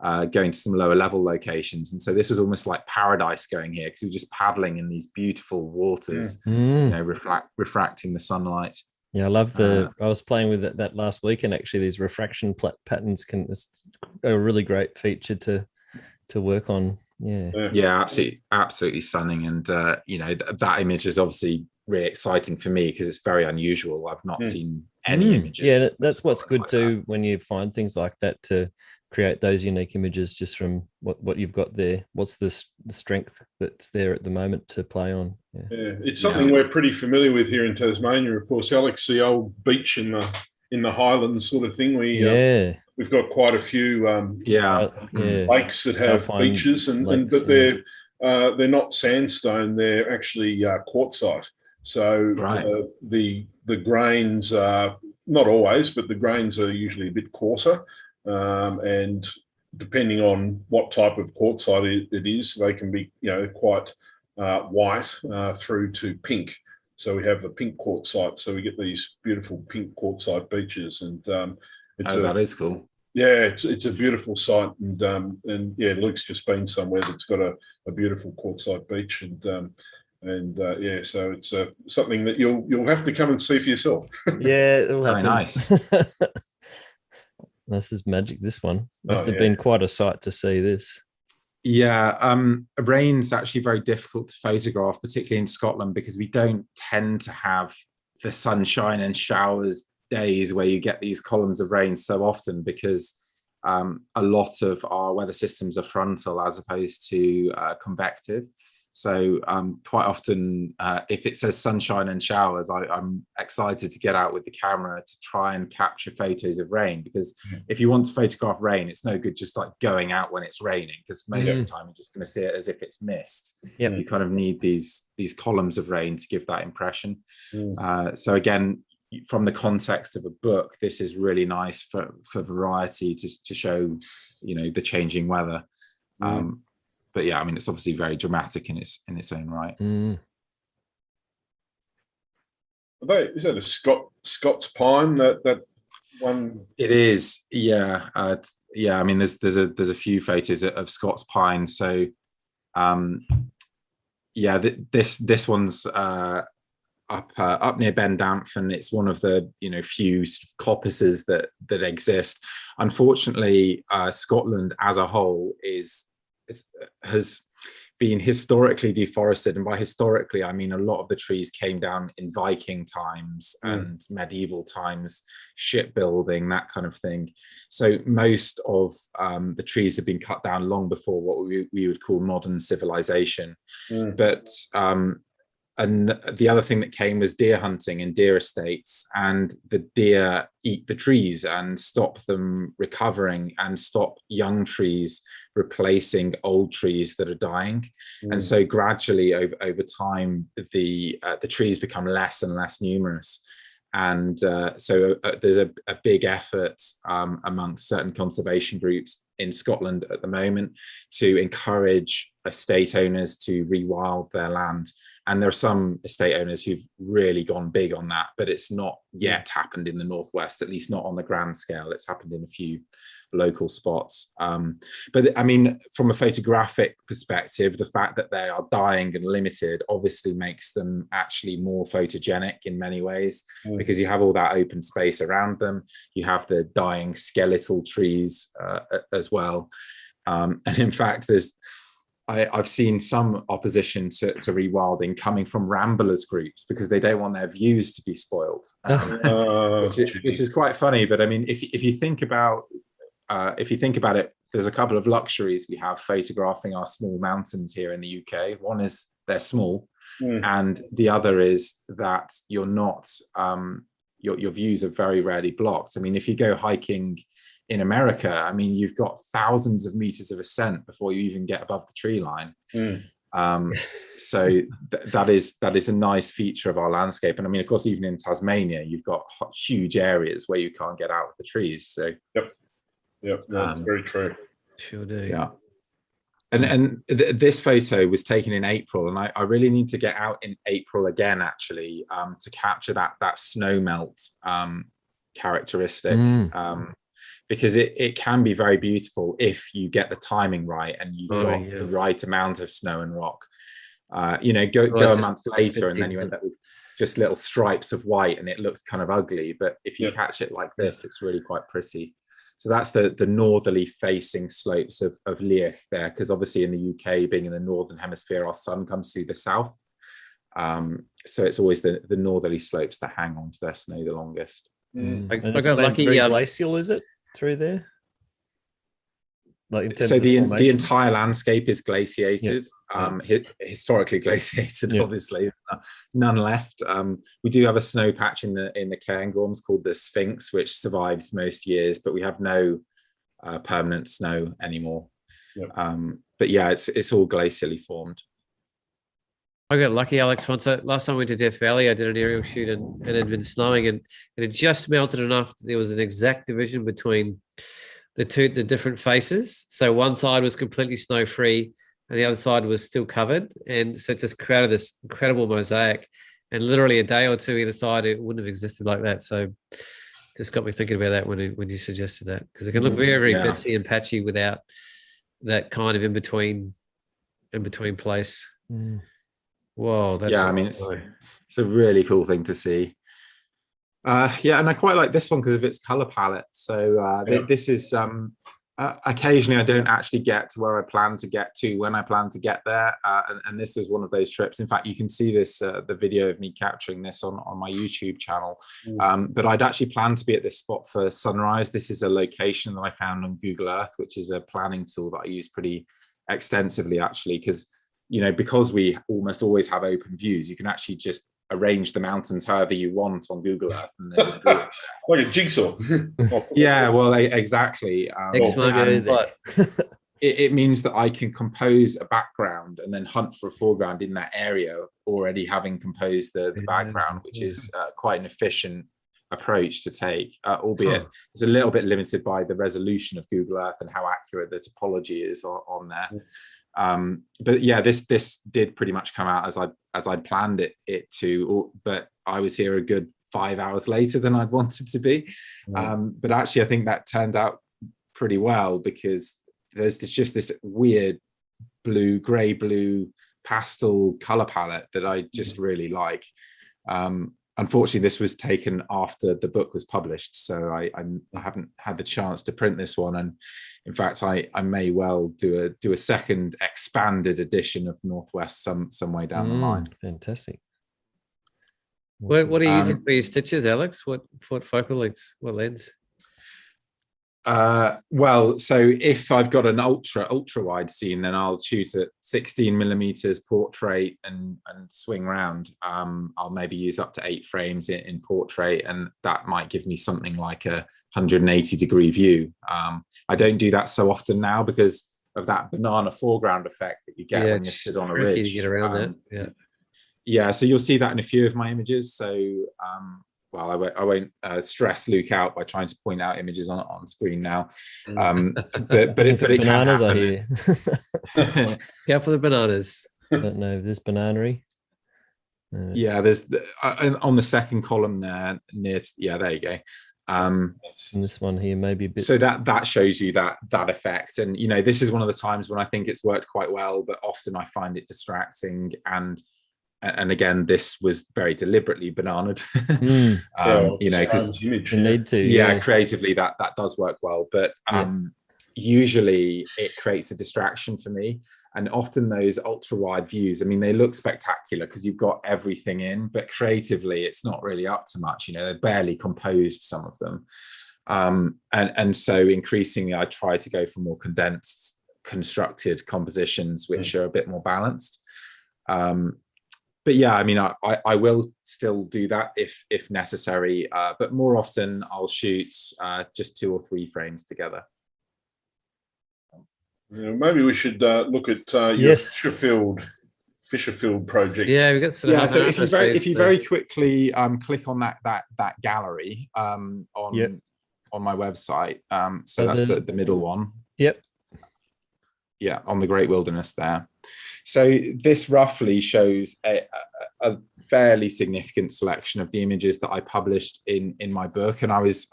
going to some lower level locations. And so this was almost like paradise going here because we were just paddling in these beautiful waters, refracting the sunlight. Yeah, I love I was playing with that last weekend. Actually, these refraction patterns it's a really great feature to work on. Yeah, absolutely stunning. And that image is obviously really exciting for me because it's very unusual. I've not seen any images. Yeah, that's what's good too when you find things like that, to create those unique images just from what you've got there. What's the strength that's there at the moment to play on? It's something we're pretty familiar with here in Tasmania, of course, Alex. The old beach in the Highlands sort of thing. We've got quite a few lakes that have beaches, but they're not sandstone; they're actually quartzite. So the the grains are not always, but the grains are usually a bit coarser, and depending on what type of quartzite it is, they can be, quite white through to pink. So we have the pink quartzite. So we get these beautiful pink quartzite beaches, and that is cool. Yeah, it's a beautiful site, and yeah, Luke's just been somewhere that's got a beautiful quartzite beach, yeah, so it's something that you'll have to come and see for yourself. Yeah, it'll happen. Very nice. This is magic. This one must have been quite a sight to see this. Yeah, rain's actually very difficult to photograph, particularly in Scotland, because we don't tend to have the sunshine and showers days where you get these columns of rain so often, because a lot of our weather systems are frontal as opposed to convective. So quite often, if it says sunshine and showers, I'm excited to get out with the camera to try and capture photos of rain, because if you want to photograph rain, it's no good just like going out when it's raining, because most of the time you're just going to see it as if it's mist. You kind of need these columns of rain to give that impression. So again, from the context of a book, this is really nice for variety to show, the changing weather. But yeah, I mean, it's obviously very dramatic in its own right. Is that a Scots pine? That one? It is. Yeah. Yeah. I mean, there's a few photos of Scots pine. So, yeah, this one's up near Ben Damphin. It's one of the few sort of coppices that exist. Unfortunately, Scotland as a whole has been historically deforested, and by historically I mean a lot of the trees came down in Viking times and medieval times, shipbuilding, that kind of thing. So most of the trees have been cut down long before what we would call modern civilization. But and the other thing that came was deer hunting and deer estates, and the deer eat the trees and stop them recovering and stop young trees replacing old trees that are dying. And so gradually over time, the trees become less and less numerous. And so there's a big effort amongst certain conservation groups in Scotland at the moment to encourage estate owners to rewild their land. And there are some estate owners who've really gone big on that, but it's not yet happened in the Northwest, at least not on the grand scale. It's happened in a few local spots. But I mean, from a photographic perspective, the fact that they are dying and limited obviously makes them actually more photogenic in many ways, because you have all that open space around them. You have the dying skeletal trees as well. And in fact, I've seen some opposition to rewilding coming from ramblers groups, because they don't want their views to be spoiled, which is quite funny. But I mean, if you think about it, there's a couple of luxuries we have photographing our small mountains here in the UK. One is they're small, and the other is that you're not your views are very rarely blocked. I mean, if you go hiking in America, I mean, you've got thousands of meters of ascent before you even get above the tree line. So that is a nice feature of our landscape. And I mean, of course, even in Tasmania, you've got huge areas where you can't get out with the trees. So Yep, that's very true. Sure do. Yeah. And this photo was taken in April, and I really need to get out in April again, actually, to capture that snow melt characteristic. Because it can be very beautiful if you get the timing right and you've got the right amount of snow and rock. Go a month later and then you end up with just little stripes of white and it looks kind of ugly. But if you catch it like this, it's really quite pretty. So that's the northerly facing slopes of Leach there, because obviously in the UK, being in the northern hemisphere, our sun comes through the south. So it's always the northerly slopes that hang on to their snow the longest. I got lucky. Glacial, is it through there? Like so the entire landscape is glaciated, historically glaciated. Obviously, none left. We do have a snow patch in the Cairngorms called the Sphinx, which survives most years, but we have no permanent snow anymore. But yeah, it's all glacially formed. I got lucky, Alex. Once last time we went to Death Valley, I did an aerial shoot and it had been snowing and it had just melted enough that there was an exact division between the different faces. So one side was completely snow free and the other side was still covered. And so it just created this incredible mosaic. And literally a day or two either side, it wouldn't have existed like that. So just got me thinking about that when you suggested that, because it can look very, very bitsy and patchy without that kind of in between place. Whoa, that's I mean, it's a really cool thing to see. And I quite like this one because of its color palette. So this is occasionally I don't actually get to where I plan to get to when I plan to get there, and this is one of those trips. In fact, you can see this the video of me capturing this on my YouTube channel. But I'd actually planned to be at this spot for sunrise. This is a location that I found on Google Earth, which is a planning tool that I use pretty extensively, actually, because because we almost always have open views, you can actually just arrange the mountains however you want on Google Earth. And then like a jigsaw. Exactly. It means that I can compose a background and then hunt for a foreground in that area, already having composed the background, which is quite an efficient approach to take, albeit it's a little bit limited by the resolution of Google Earth and how accurate the topology is on there. But yeah, this did pretty much come out as I'd planned it to, but I was here a good 5 hours later than I'd wanted to be. But actually I think that turned out pretty well, because there's just this weird grey blue pastel color palette that I just really like. Unfortunately, this was taken after the book was published, so I haven't had the chance to print this one. And in fact, I may well do a second expanded edition of Northwest some way down the line. Fantastic. What are you using for your stitches, Alex? What focal lengths? What lens? So if I've got an ultra wide scene, then I'll shoot at 16mm portrait and swing round. I'll maybe use up to 8 frames in portrait, and that might give me something like a 180-degree view. I don't do that so often now because of that banana foreground effect that you get when you're stood on a ridge. To get around that. So you'll see that in a few of my images. So I won't stress Luke out by trying to point out images on screen now. But it bananas are here. Careful the bananas. I don't know if there's bananery. There's on the second column there near. There you go. And this one here maybe a bit. So that shows you that effect, and this is one of the times when I think it's worked quite well, but often I find it distracting. And again, this was very deliberately bananaed, because you need to. Creatively that does work well, but usually it creates a distraction for me. And often those ultra wide views, I mean, they look spectacular because you've got everything in, but creatively it's not really up to much. They're barely composed, some of them, and so increasingly I try to go for more condensed, constructed compositions which are a bit more balanced. But I mean, I will still do that if necessary, but more often I'll shoot just 2 or 3 frames together. Maybe we should look at your Fisherfield project. Yeah, we got so if you very quickly click on that gallery on my website, so that's the middle one. On the Great Wilderness there. So this roughly shows a fairly significant selection of the images that I published in my book, and I was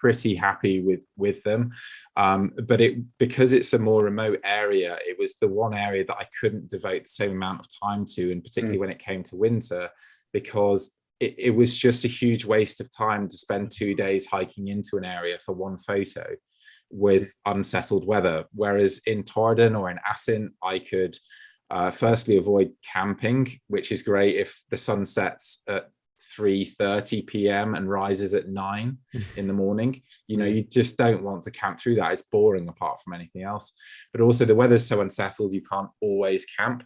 pretty happy with them. But because it's a more remote area, it was the one area that I couldn't devote the same amount of time to, and particularly when it came to winter, because it was just a huge waste of time to spend 2 days hiking into an area for one photo with unsettled weather. Whereas in Tordon or in Assynt, I could firstly avoid camping, which is great if the sun sets at 3:30 p.m. and rises at 9 in the morning. You just don't want to camp through that. It's boring apart from anything else. But also the weather's so unsettled, you can't always camp.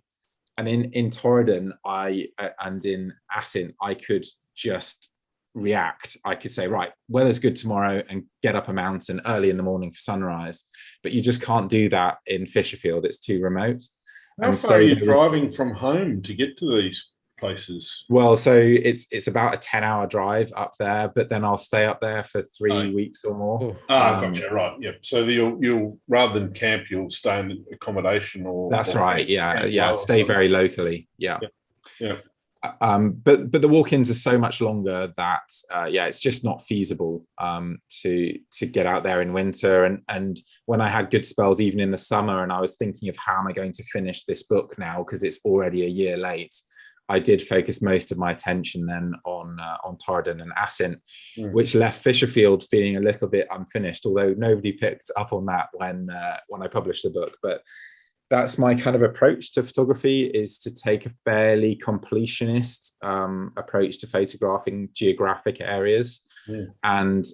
And in Tordon and in Assynt, I could just react. I could say, right, weather's good tomorrow, and get up a mountain early in the morning for sunrise. But you just can't do that in Fisherfield. It's too remote. How far are you driving from home to get to these places? Well, so it's about a 10-hour drive up there, but then I'll stay up there for 3 weeks or more. Gotcha, right. Yeah. So you'll rather than camp, you'll stay in accommodation or that's right. Yeah. Stay very locally. Yeah. Yeah. But the walk-ins are so much longer that it's just not feasible to get out there in winter. And when I had good spells, even in the summer, and I was thinking of how am I going to finish this book now because it's already a year late, I did focus most of my attention then on Torridon and Assynt, which left Fisherfield feeling a little bit unfinished. Although nobody picked up on that when I published the book, but that's my kind of approach to photography, is to take a fairly completionist approach to photographing geographic areas. And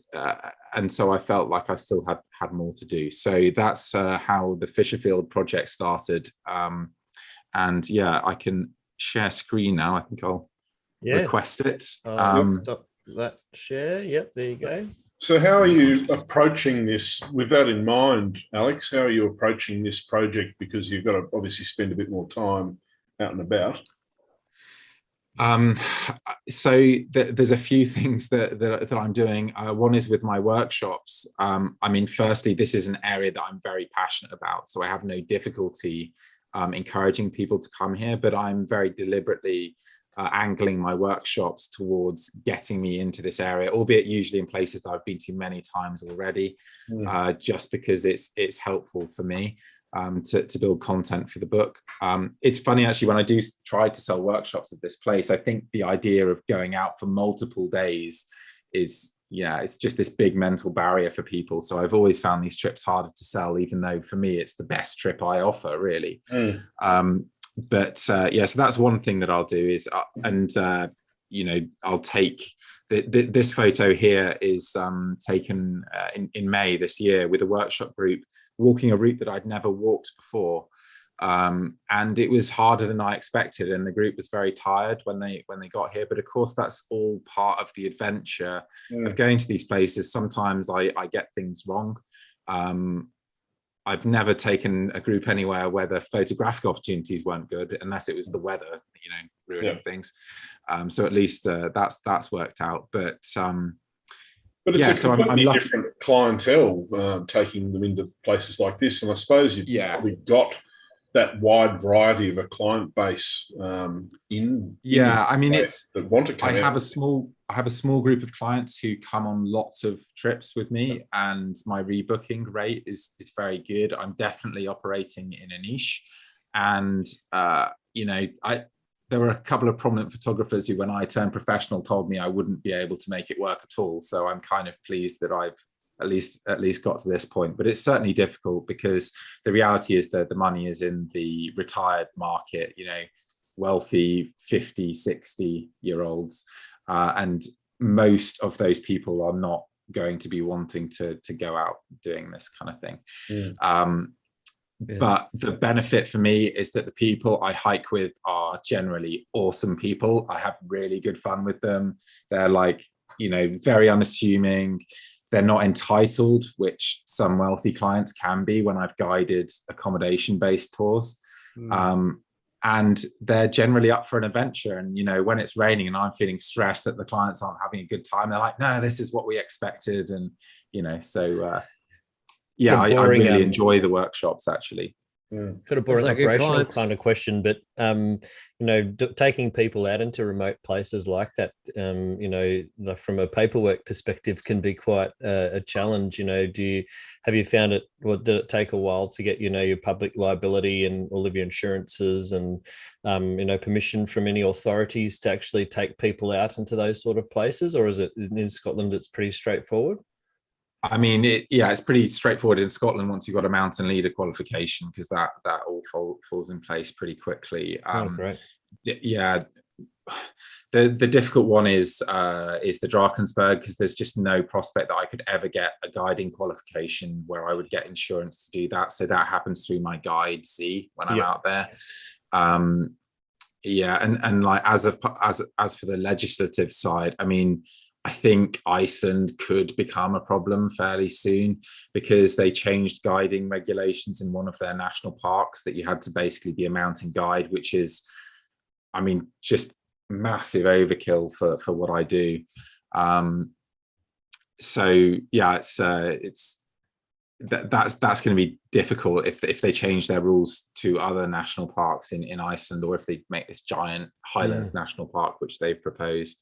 so I felt like I still had more to do. So that's how the Fisherfield project started. And yeah, I can share screen now. I think I'll request it. Stop that share. Yep, there you go. So how are you approaching this with that in mind, Alex? How are you approaching this project? Because you've got to obviously spend a bit more time out and about. So there's a few things that I'm doing. One is with my workshops. I mean, firstly, this is an area that I'm very passionate about, so I have no difficulty encouraging people to come here, but I'm very deliberately angling my workshops towards getting me into this area, albeit usually in places that I've been to many times already, just because it's helpful for me to build content for the book. It's funny, actually, when I do try to sell workshops at this place, I think the idea of going out for multiple days is, it's just this big mental barrier for people. So I've always found these trips harder to sell, even though for me, it's the best trip I offer, really. So that's one thing that I'll do is, I'll take this photo here is taken in May this year with a workshop group, walking a route that I'd never walked before. And it was harder than I expected, and the group was very tired when they got here. But of course, that's all part of the adventure of going to these places. Sometimes I get things wrong. I've never taken a group anywhere where the photographic opportunities weren't good, unless it was the weather, ruining things. So at least that's worked out. But it's a completely different clientele taking them into places like this, and I suppose you've probably got that wide variety of a client base that want to come. I have a small group of clients who come on lots of trips with me, and my rebooking rate is very good. I'm definitely operating in a niche, and there were a couple of prominent photographers who, when I turned professional, told me I wouldn't be able to make it work at all. So I'm kind of pleased that I've at least got to this point. But it's certainly difficult, because the reality is that the money is in the retired market, wealthy 50, 60-year-olds. And most of those people are not going to be wanting to go out doing this kind of thing. But the benefit for me is that the people I hike with are generally awesome people. I have really good fun with them. They're very unassuming. They're not entitled, which some wealthy clients can be when I've guided accommodation-based tours. And they're generally up for an adventure. And, when it's raining and I'm feeling stressed that the clients aren't having a good time, they're like, no, this is what we expected. And, I really enjoy the workshops, actually. Could have brought an operational kind of question, but taking people out into remote places like that, from a paperwork perspective, can be quite a challenge. Have you found it? Did it take a while to get your public liability and all of your insurances and permission from any authorities to actually take people out into those sort of places, or is it in Scotland it's pretty straightforward? I mean, it's pretty straightforward in Scotland once you've got a mountain leader qualification, because that all falls in place pretty quickly. Great. Yeah, the difficult one is the Drakensburg, because there's just no prospect that I could ever get a guiding qualification where I would get insurance to do that. So that happens through my guide C when I'm out there. And like as for the legislative side, I mean, I think Iceland could become a problem fairly soon, because they changed guiding regulations in one of their national parks, that you had to basically be a mountain guide, which is, I mean, just massive overkill for what I do. So yeah, that's going to be difficult if they change their rules to other national parks in Iceland, or if they make this giant Highlands National Park, which they've proposed.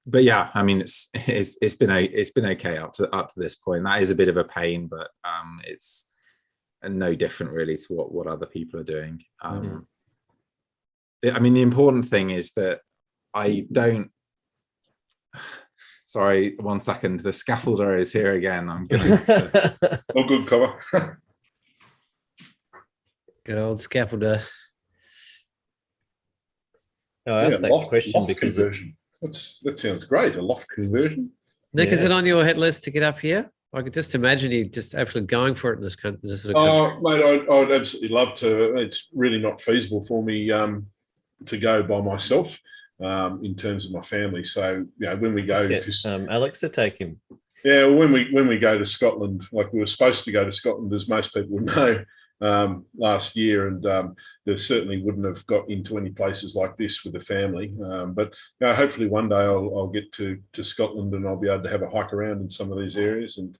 But yeah, I mean, it's been okay up to this point. That is a bit of a pain, but it's no different really to what other people are doing. I mean, the important thing is that I don't. Sorry, 1 second. The scaffolder is here again. I'm going to. Oh, good cover. Good old scaffolder. No, I asked that question because that sounds great. A loft conversion. Nick, is it on your hit list to get up here? I could just imagine you just absolutely going for it in this country. Oh, mate, I'd absolutely love to. It's really not feasible for me to go by myself. In terms of my family, so when we go, Alex to take him. Yeah, when we go to Scotland, like we were supposed to go to Scotland, as most people would know, last year, and there certainly wouldn't have got into any places like this with the family. But hopefully one day I'll get to Scotland, and I'll be able to have a hike around in some of these areas, and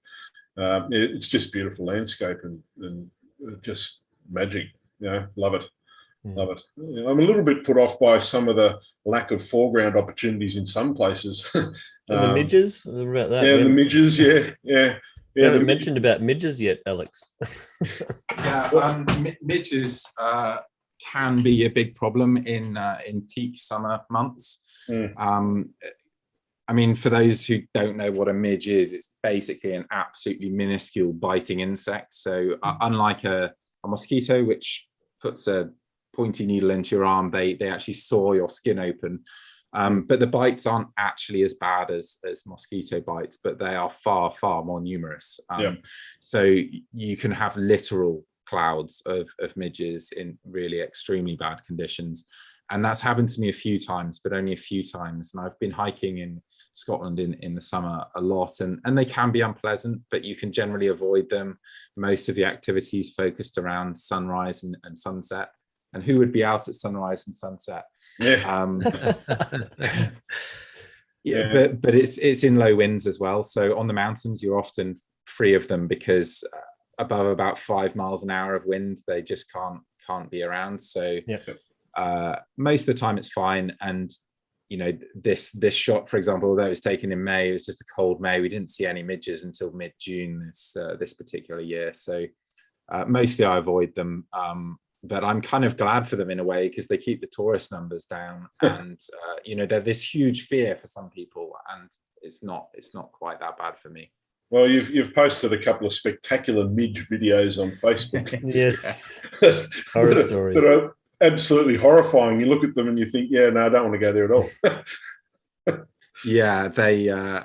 it's just beautiful landscape and just magic. Love it. Love it. I'm a little bit put off by some of the lack of foreground opportunities in some places. The midges? About that, the midges, yeah. You haven't mentioned about midges yet, Alex. Midges can be a big problem in peak summer months. I mean, for those who don't know what a midge is, it's basically an absolutely minuscule biting insect. So unlike a mosquito, which puts a pointy needle into your arm, they actually saw your skin open. But the bites aren't actually as bad as mosquito bites, but they are far, far more numerous. So you can have literal clouds of midges in really extremely bad conditions. And that's happened to me a few times, but only a few times. And I've been hiking in Scotland in the summer a lot, and they can be unpleasant, but you can generally avoid them. Most of the activities focused around sunrise and sunset. And who would be out at sunrise and sunset? But it's in low winds as well. So on the mountains, you're often free of them, because above about 5 miles an hour of wind, they just can't be around. So most of the time it's fine. And this shot, for example, although it was taken in May, it was just a cold May. We didn't see any midges until mid-June this particular year. So mostly I avoid them. But I'm kind of glad for them in a way, because they keep the tourist numbers down, and they're this huge fear for some people, and it's not quite that bad for me. Well, you've posted a couple of spectacular midge videos on Facebook. Yes, horror stories that are absolutely horrifying. You look at them and you think, I don't want to go there at all. Yeah, they.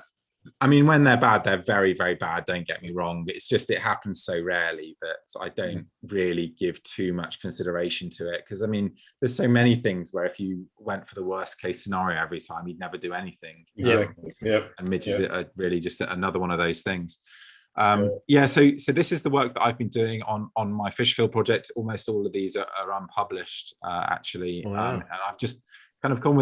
I mean, when they're bad, they're very, very bad. Don't get me wrong. It's just it happens so rarely that I don't really give too much consideration to it. Because I mean, there's so many things where if you went for the worst case scenario every time, you'd never do anything. Exactly. And midges are really just another one of those things. So this is the work that I've been doing on my Fisherfield project. Almost all of these are unpublished, actually. Wow. And I've just kind of gone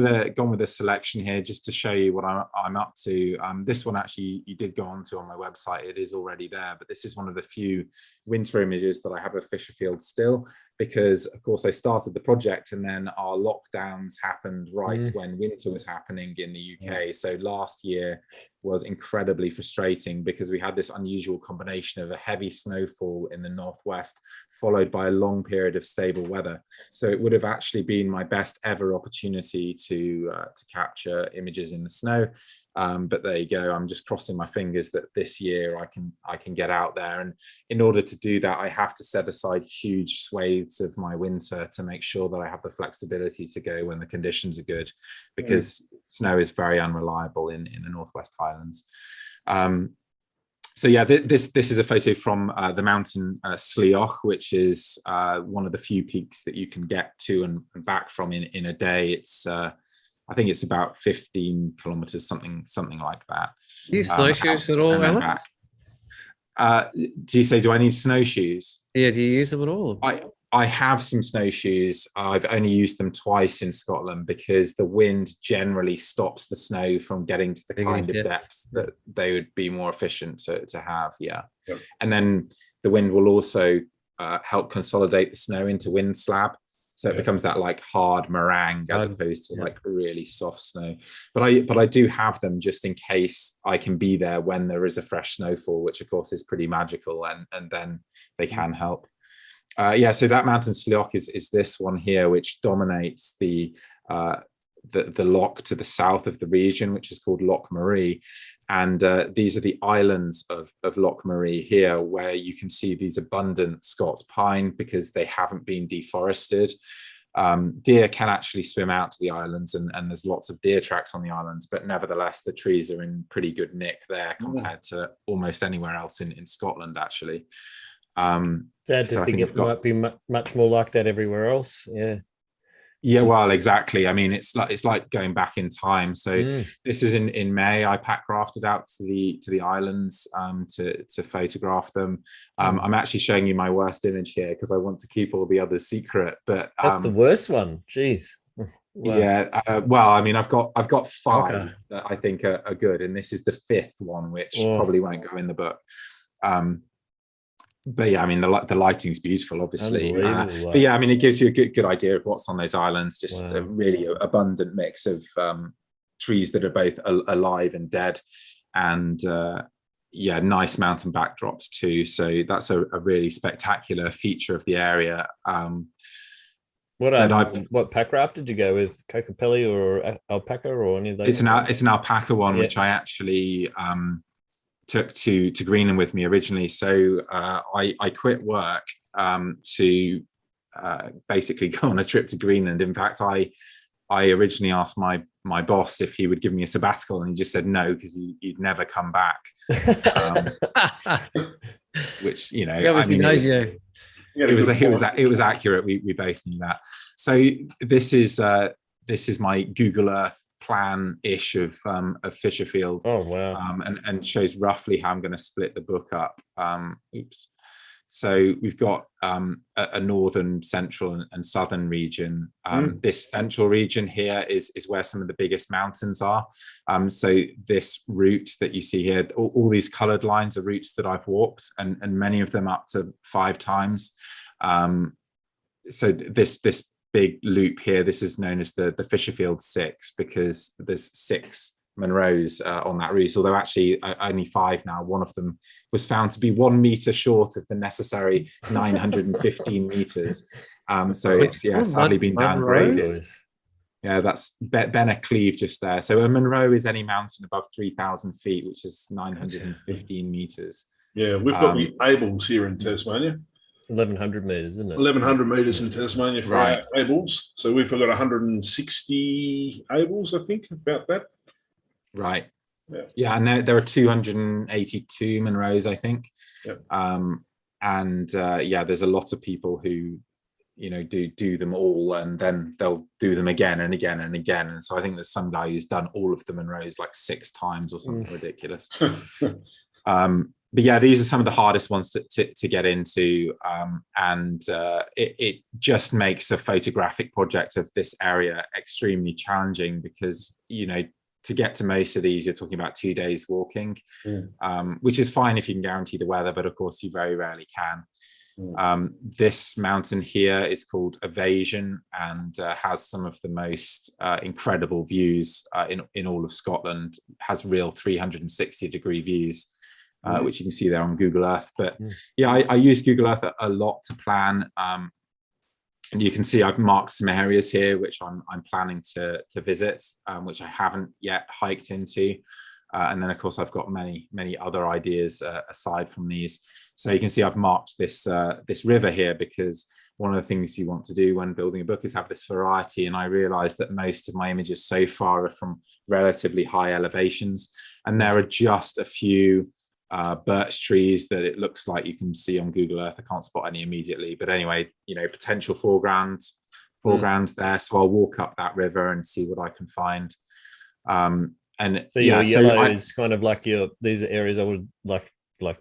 with a selection here just to show you what I'm up to. This one actually you did go onto on my website. It is already there, but this is one of the few winter images that I have of Fisherfield still, because of course I started the project and then our lockdowns happened right when winter was happening in the UK. So last year was incredibly frustrating, because we had this unusual combination of a heavy snowfall in the northwest followed by a long period of stable weather. So it would have actually been my best ever opportunity to capture images in the snow. But there you go. I'm just crossing my fingers that this year I can get out there. And in order to do that, I have to set aside huge swathes of my winter to make sure that I have the flexibility to go when the conditions are good, because snow is very unreliable in the Northwest Highlands. So yeah, this is a photo from the mountain Slioch, which is one of the few peaks that you can get to and back from in a day. It's I think it's about 15 kilometers, something like that. Do you snowshoes at all, and then Alex? back. Do you say, do I need snowshoes? Yeah, do you use them at all? I have some snowshoes. I've only used them twice in Scotland because the wind generally stops the snow from getting to the kind of depths that they would be more efficient to have. Yeah. Yep. And then the wind will also help consolidate the snow into wind slab. So it becomes that like hard meringue as opposed to like really soft snow. But I do have them just in case I can be there when there is a fresh snowfall, which of course is pretty magical, and then they can help. So that mountain Tscharke is this one here, which dominates the loch to the south of the region, which is called Loch Marie. And these are the islands of Loch Marie here, where you can see these abundant Scots pine because they haven't been deforested. Deer can actually swim out to the islands, and there's lots of deer tracks on the islands, but nevertheless, the trees are in pretty good nick there compared to almost anywhere else in Scotland, actually. Sad to think it might be much more like that everywhere else. Yeah, well, exactly. I mean, it's like going back in time. So this is in May. I pack rafted out to the islands to photograph them. I'm actually showing you my worst image here because I want to keep all the others secret. But that's the worst one. Jeez. Wow. Yeah. Well, I mean, I've got 5 that I think are good, and this is the 5th one, which probably won't go in the book. But yeah, I mean, the lighting's beautiful, obviously. But yeah, I mean, it gives you a good idea of what's on those islands. Just a really abundant mix of trees that are both alive and dead, and nice mountain backdrops too. So that's a really spectacular feature of the area. What pack raft did you go with? Kokopelli or alpaca or any of those? It's an alpaca one, which I actually took to Greenland with me originally. So I quit work to basically go on a trip to Greenland. In fact, I originally asked my boss if he would give me a sabbatical, and he just said no because he'd never come back. Which, you know, I mean, it was accurate. We both knew that. So this is my Google Earth plan-ish of Fisherfield. Oh wow. And shows roughly how I'm going to split the book up. So we've got a northern, central and southern region. This central region here is where some of the biggest mountains are. So this route that you see here, all these colored lines are routes that I've walked, and many of them up to 5 times. So this big loop here, this is known as the Fisherfield Six, because there's 6 Munros on that route, although actually only 5 now. One of them was found to be 1 meter short of the necessary 915 meters. So it's sadly been downgraded. Yeah, that's Benna Cleve just there. So a Munro is any mountain above 3,000 feet, which is 915 meters. Yeah, we've got the Ables here in Tasmania. 1,100 meters, isn't it? 1,100 meters in Tasmania for our Ables. So we've got 160 Ables, I think, about that. Right. Yeah, and there are 282 Munros, I think. Yep. There's a lot of people who, you know, do them all, and then they'll do them again and again and again. And so I think there's some guy who's done all of the Munros like 6 times or something ridiculous. But yeah, these are some of the hardest ones to get into, it just makes a photographic project of this area extremely challenging because, you know, to get to most of these, you're talking about 2 days walking, which is fine if you can guarantee the weather, but of course you very rarely can. This mountain here is called Evasion and has some of the most incredible views in all of Scotland, has real 360-degree views. Which you can see there on Google Earth. But yeah, I use Google Earth a lot to plan. And you can see I've marked some areas here which I'm planning to visit, which I haven't yet hiked into. And then of course I've got many other ideas aside from these. So you can see I've marked this river here because one of the things you want to do when building a book is have this variety. And I realized that most of my images so far are from relatively high elevations, and there are just a few birch trees that it looks like you can see on Google Earth. I can't spot any immediately, but anyway, you know, potential foreground foregrounds there. So I'll walk up that river and see what I can find. And so your yellow is kind of like these are areas I would like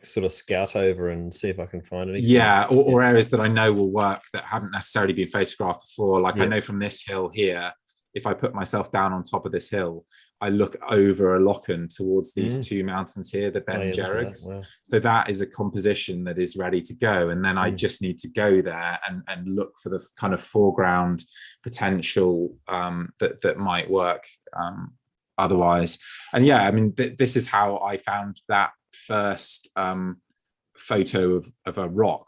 sort of scout over and see if I can find anything. Yeah, or areas that I know will work that haven't necessarily been photographed before. Like I know from this hill here, if I put myself down on top of this hill, I look over a lochen towards these two mountains here, the Ben Jerrigs. Wow. So that is a composition that is ready to go. And then I just need to go there and look for the kind of foreground potential that might work otherwise. And yeah, I mean, this is how I found that first photo of a rock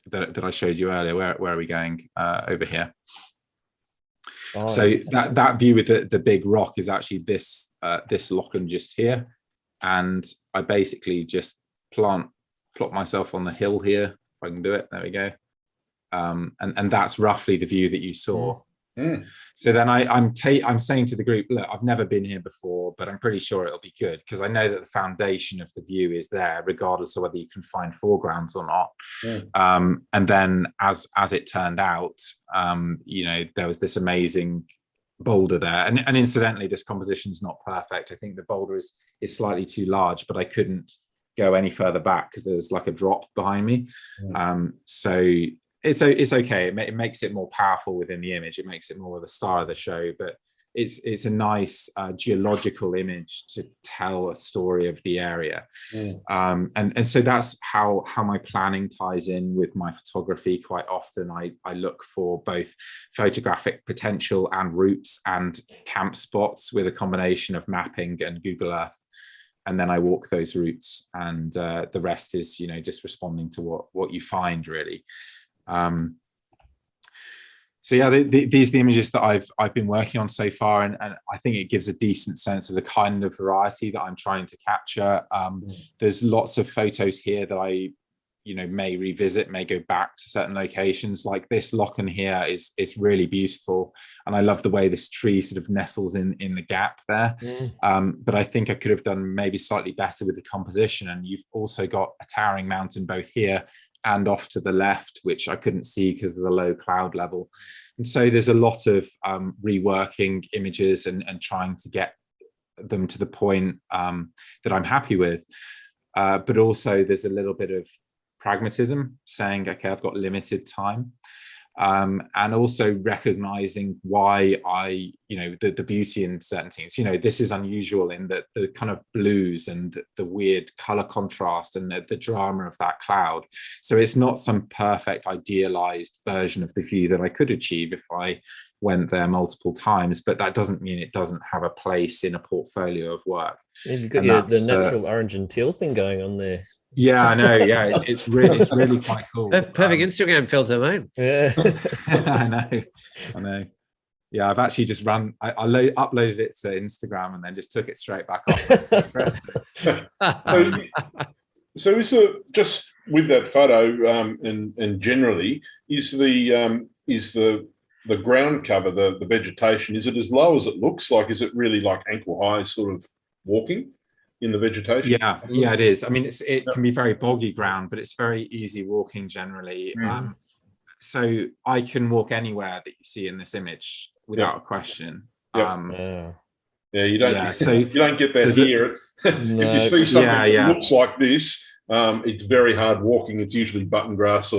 that I showed you earlier. Where are we going? Over here. Oh, so that view with the big rock is actually this lochen just here, and I basically just plot myself on the hill here, if I can do it. There we go. And that's roughly the view that you saw. So then I'm saying to the group, look, I've never been here before, but I'm pretty sure it'll be good because I know that the foundation of the view is there, regardless of whether you can find foregrounds or not. And then as it turned out, there was this amazing boulder there. And incidentally, this composition is not perfect. I think the boulder is slightly too large, but I couldn't go any further back because there's like a drop behind me. So it's okay. It makes it more powerful within the image. It makes it more of the star of the show, but it's a nice geological image to tell a story of the area. And so that's how my planning ties in with my photography. Quite often I look for both photographic potential and routes and camp spots with a combination of mapping and Google Earth. And then I walk those routes, and the rest is, just responding to what you find, really. So yeah, these are the images that I've been working on so far, and I think it gives a decent sense of the kind of variety that I'm trying to capture. There's lots of photos here that I may revisit, may go back to certain locations. Like this lochen here is really beautiful, and I love the way this tree sort of nestles in the gap there. But I think I could have done maybe slightly better with the composition. And you've also got a towering mountain both here and off to the left, which I couldn't see because of the low cloud level. And so there's a lot of reworking images and trying to get them to the point that I'm happy with. But also there's a little bit of pragmatism, saying, okay, I've got limited time. And also recognizing why the beauty in certain things. This is unusual in that the kind of blues and the weird color contrast and the drama of that cloud. So it's not some perfect idealized version of the view that I could achieve if I went there multiple times, but that doesn't mean it doesn't have a place in a portfolio of work. You've got the natural orange and teal thing going on there. Yeah, I know. Yeah, it's really quite cool. Perfect Instagram filter, mate. Yeah, I know. Yeah, I've actually just uploaded it to Instagram and then just took it straight back off. So is it just with that photo and generally is the ground cover, the vegetation, is it as low as it looks? Like, is it really like ankle high sort of walking in the vegetation? Yeah, it is. I mean, it can be very boggy ground, but it's very easy walking generally. So I can walk anywhere that you see in this image without a question. You don't get that here. If you see something that looks like this, it's very hard walking. It's usually button grass,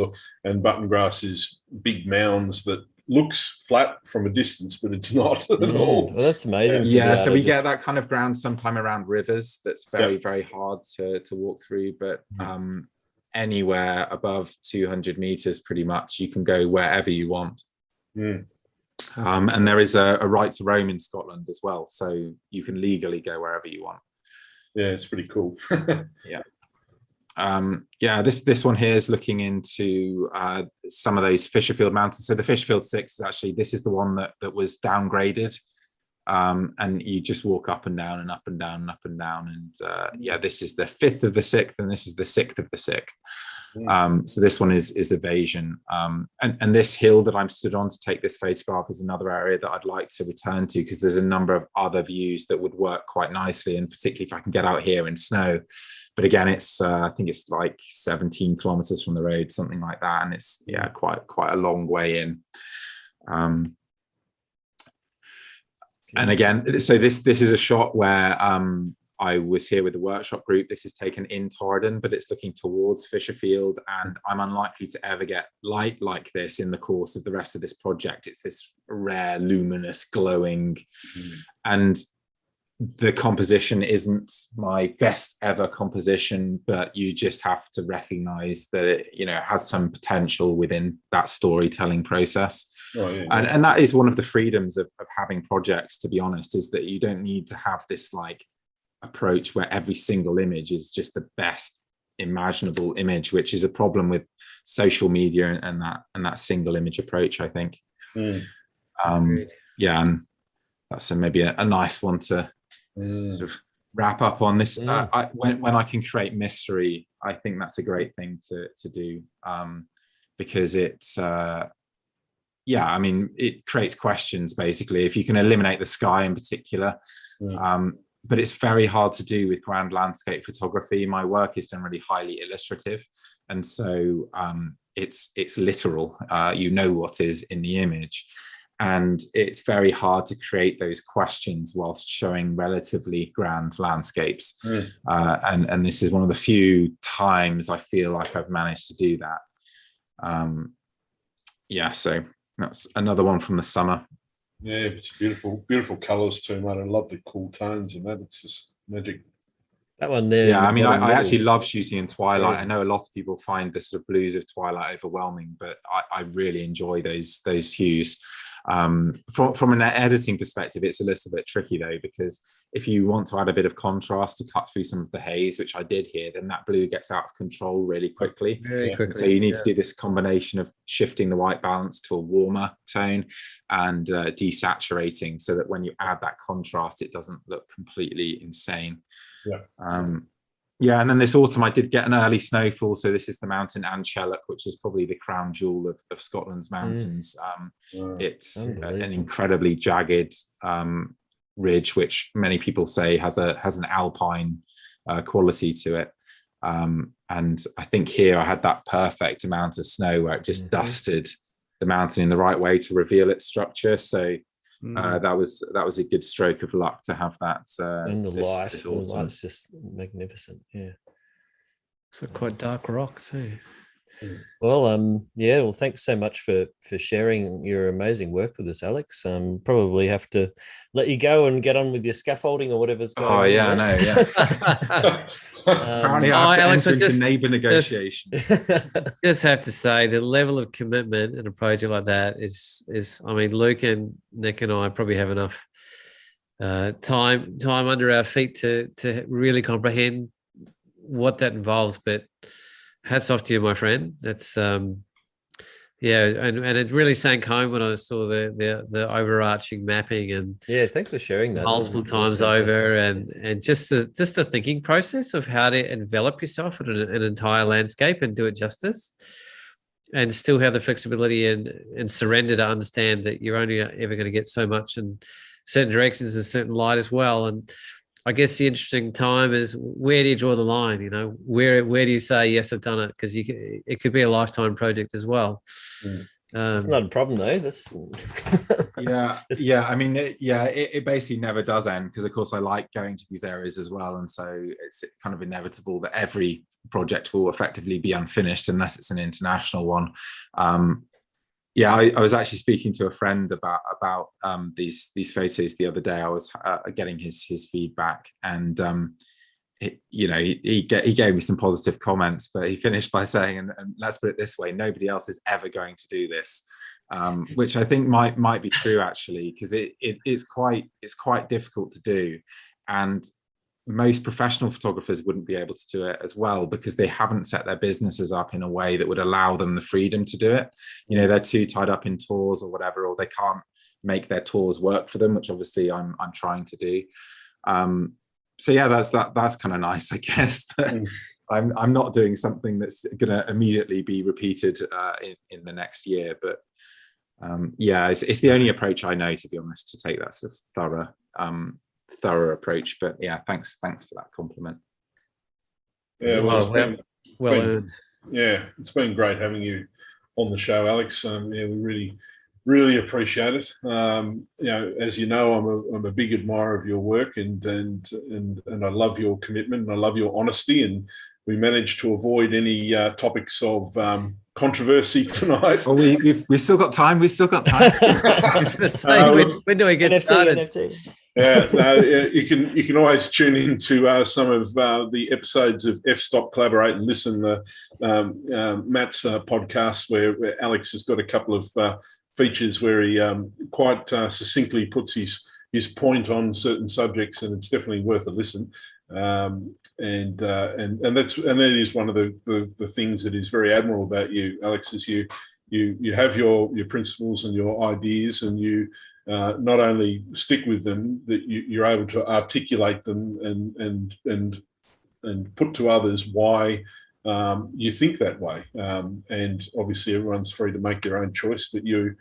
and button grass is big mounds that looks flat from a distance, but it's not at all. Well, that's amazing. So we get that kind of ground sometime around rivers that's very, very hard to walk through, but anywhere above 200 meters, pretty much, you can go wherever you want. And there is a right to roam in Scotland as well, so you can legally go wherever you want. Yeah, it's pretty cool. This one here is looking into some of those Fisherfield mountains. So the Fisherfield Six is actually, this is the one that was downgraded, and you just walk up and down and up and down and up and down. And this is the 5th of the 6th, and this is the 6th of the 6th. So this one is evasion. And this hill that I'm stood on to take this photograph is another area that I'd like to return to, because there's a number of other views that would work quite nicely, and particularly if I can get out here in snow. But again, it's I think it's like 17 kilometers from the road, something like that, and it's quite a long way in. And again, so this is a shot where I was here with the workshop group. This is taken in Torridon, but it's looking towards Fisherfield, and I'm unlikely to ever get light like this in the course of the rest of this project. It's this rare, luminous, glowing, and the composition isn't my best ever composition, but you just have to recognize that it, has some potential within that storytelling process. Oh, yeah. And that is one of the freedoms of having projects, to be honest, is that you don't need to have this like approach where every single image is just the best imaginable image, which is a problem with social media and that single image approach, I think. And that's maybe a nice one to sort of wrap up on this. When I can create mystery, I think that's a great thing to do, because it's it creates questions, basically, if you can eliminate the sky in particular. But it's very hard to do with grand landscape photography. My work is generally highly illustrative, and so it's literal. What is in the image, and it's very hard to create those questions whilst showing relatively grand landscapes. And this is one of the few times I feel like I've managed to do that. So that's another one from the summer. Yeah, it's beautiful colours too, mate. I love the cool tones and that. It's just magic. That one there. Yeah, I mean, I actually love shooting in twilight. I know a lot of people find the sort of blues of twilight overwhelming, but I really enjoy those hues. From an editing perspective, it's a little bit tricky though, because if you want to add a bit of contrast to cut through some of the haze, which I did here, then that blue gets out of control really quickly. So you need to do this combination of shifting the white balance to a warmer tone and desaturating, so that when you add that contrast, it doesn't look completely insane. And then this autumn I did get an early snowfall. So this is the mountain Tscharke, which is probably the crown jewel of Scotland's mountains. It's an incredibly jagged ridge, which many people say has an alpine quality to it. And I think here I had that perfect amount of snow where it just dusted the mountain in the right way to reveal its structure. So that was a good stroke of luck to have that. And the light's just magnificent. Yeah. So quite dark rock too. Well, well, thanks so much for sharing your amazing work with us, Alex. Probably have to let you go and get on with your scaffolding or whatever's going on. Oh yeah, I know. Yeah. Apparently, I have to enter into neighbour negotiation. Just have to say, the level of commitment in a project like that is. I mean, Luke and Nick and I probably have enough time under our feet to really comprehend what that involves. But hats off to you, my friend. That's and it really sank home when I saw the overarching mapping, and thanks for sharing that multiple times over, and just the thinking process of how to envelop yourself in an entire landscape and do it justice, and still have the flexibility and surrender to understand that you're only ever going to get so much in certain directions and certain light as well. And I guess the interesting time is, where do you draw the line? Where do you say, yes, I've done it? Because it could be a lifetime project as well. It's not a problem though. I mean, it basically never does end, because of course I like going to these areas as well, and so it's kind of inevitable that every project will effectively be unfinished unless it's an international one. I was actually speaking to a friend about these photos the other day. I was getting his feedback, and he gave me some positive comments, but he finished by saying, and let's put it this way, nobody else is ever going to do this, which I think might be true actually, because it's quite difficult to do, and most professional photographers wouldn't be able to do it as well, because they haven't set their businesses up in a way that would allow them the freedom to do it. They're too tied up in tours or whatever, or they can't make their tours work for them, which obviously I'm trying to do. That's kind of nice, I guess, that I'm not doing something that's going to immediately be repeated in the next year. But it's the only approach I know, to be honest, to take that sort of thorough approach. But thanks for that compliment. Well earned. It's been great having you on the show, Alex. We really Really appreciate it. As you know, I'm a big admirer of your work, and I love your commitment, and I love your honesty. And we managed to avoid any topics of controversy tonight. Oh, we still got time. We still got time. When do we get started? NFT. You can always tune into some of the episodes of F-Stop Collaborate and listen to Matt's podcast where Alex has got a couple of features where he quite succinctly puts his point on certain subjects, and it's definitely worth a listen. And that is one of the things that is very admirable about you, Alex, is you have your principles and your ideas, and you not only stick with them, that you're able to articulate them and put to others why you think that way. And obviously everyone's free to make their own choice, but you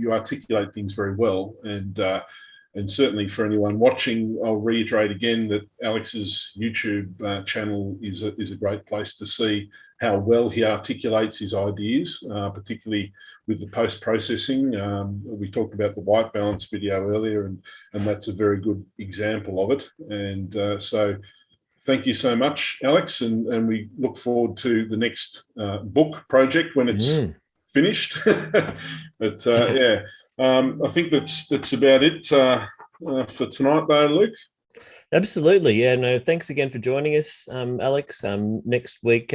articulate things very well. And certainly for anyone watching, I'll reiterate again that Alex's YouTube channel is a great place to see how well he articulates his ideas, particularly with the post-processing. We talked about the white balance video earlier, and that's a very good example of it. And so thank you so much, Alex, and we look forward to the next book project when it's finished. But yeah. I think that's about it for tonight, though, Luke. Absolutely, yeah. No, thanks again for joining us, Alex. Next week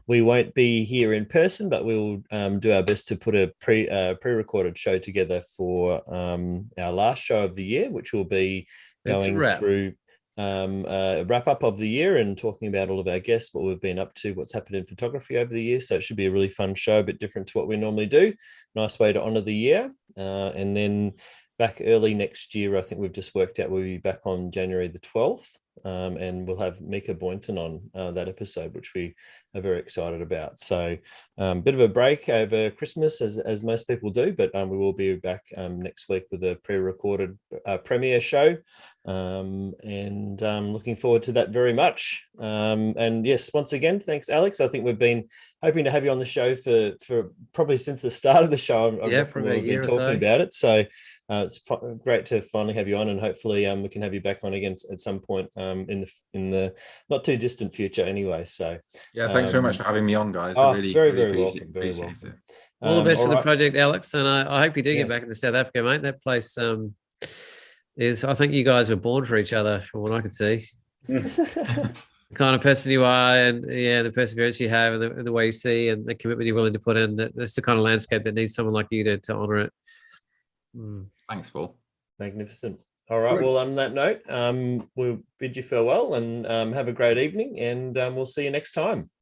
we won't be here in person, but we'll do our best to put a pre-recorded show together for our last show of the year, which will be going through a wrap-up of the year and talking about all of our guests, what we've been up to, what's happened in photography over the year. So it should be a really fun show, a bit different to what we normally do. Nice way to honour the year. And then back early next year, I think we've just worked out we'll be back on January the 12th, and we'll have Mika Boynton on that episode, which we are very excited about. So bit of a break over Christmas, as most people do, but we will be back next week with a pre-recorded premiere show, and looking forward to that very much. And yes, once again, thanks, Alex. I think we've been hoping to have you on the show for probably since the start of the show. Probably we've been talking about it. So it's great to finally have you on, and hopefully we can have you back on again at some point in the not too distant future anyway. So yeah, thanks very much for having me on, guys. I really very welcome. Appreciate it. All the best for the project, Alex, and I hope you do get back into South Africa, mate. That place I think you guys were born for each other, from what I could see. The kind of person you are, and the perseverance you have, and the way you see, and the commitment you're willing to put in. That's the kind of landscape that needs someone like you to honour it. Thanks, Paul. Magnificent. All right. Well, on that note, we'll bid you farewell and have a great evening, and we'll see you next time.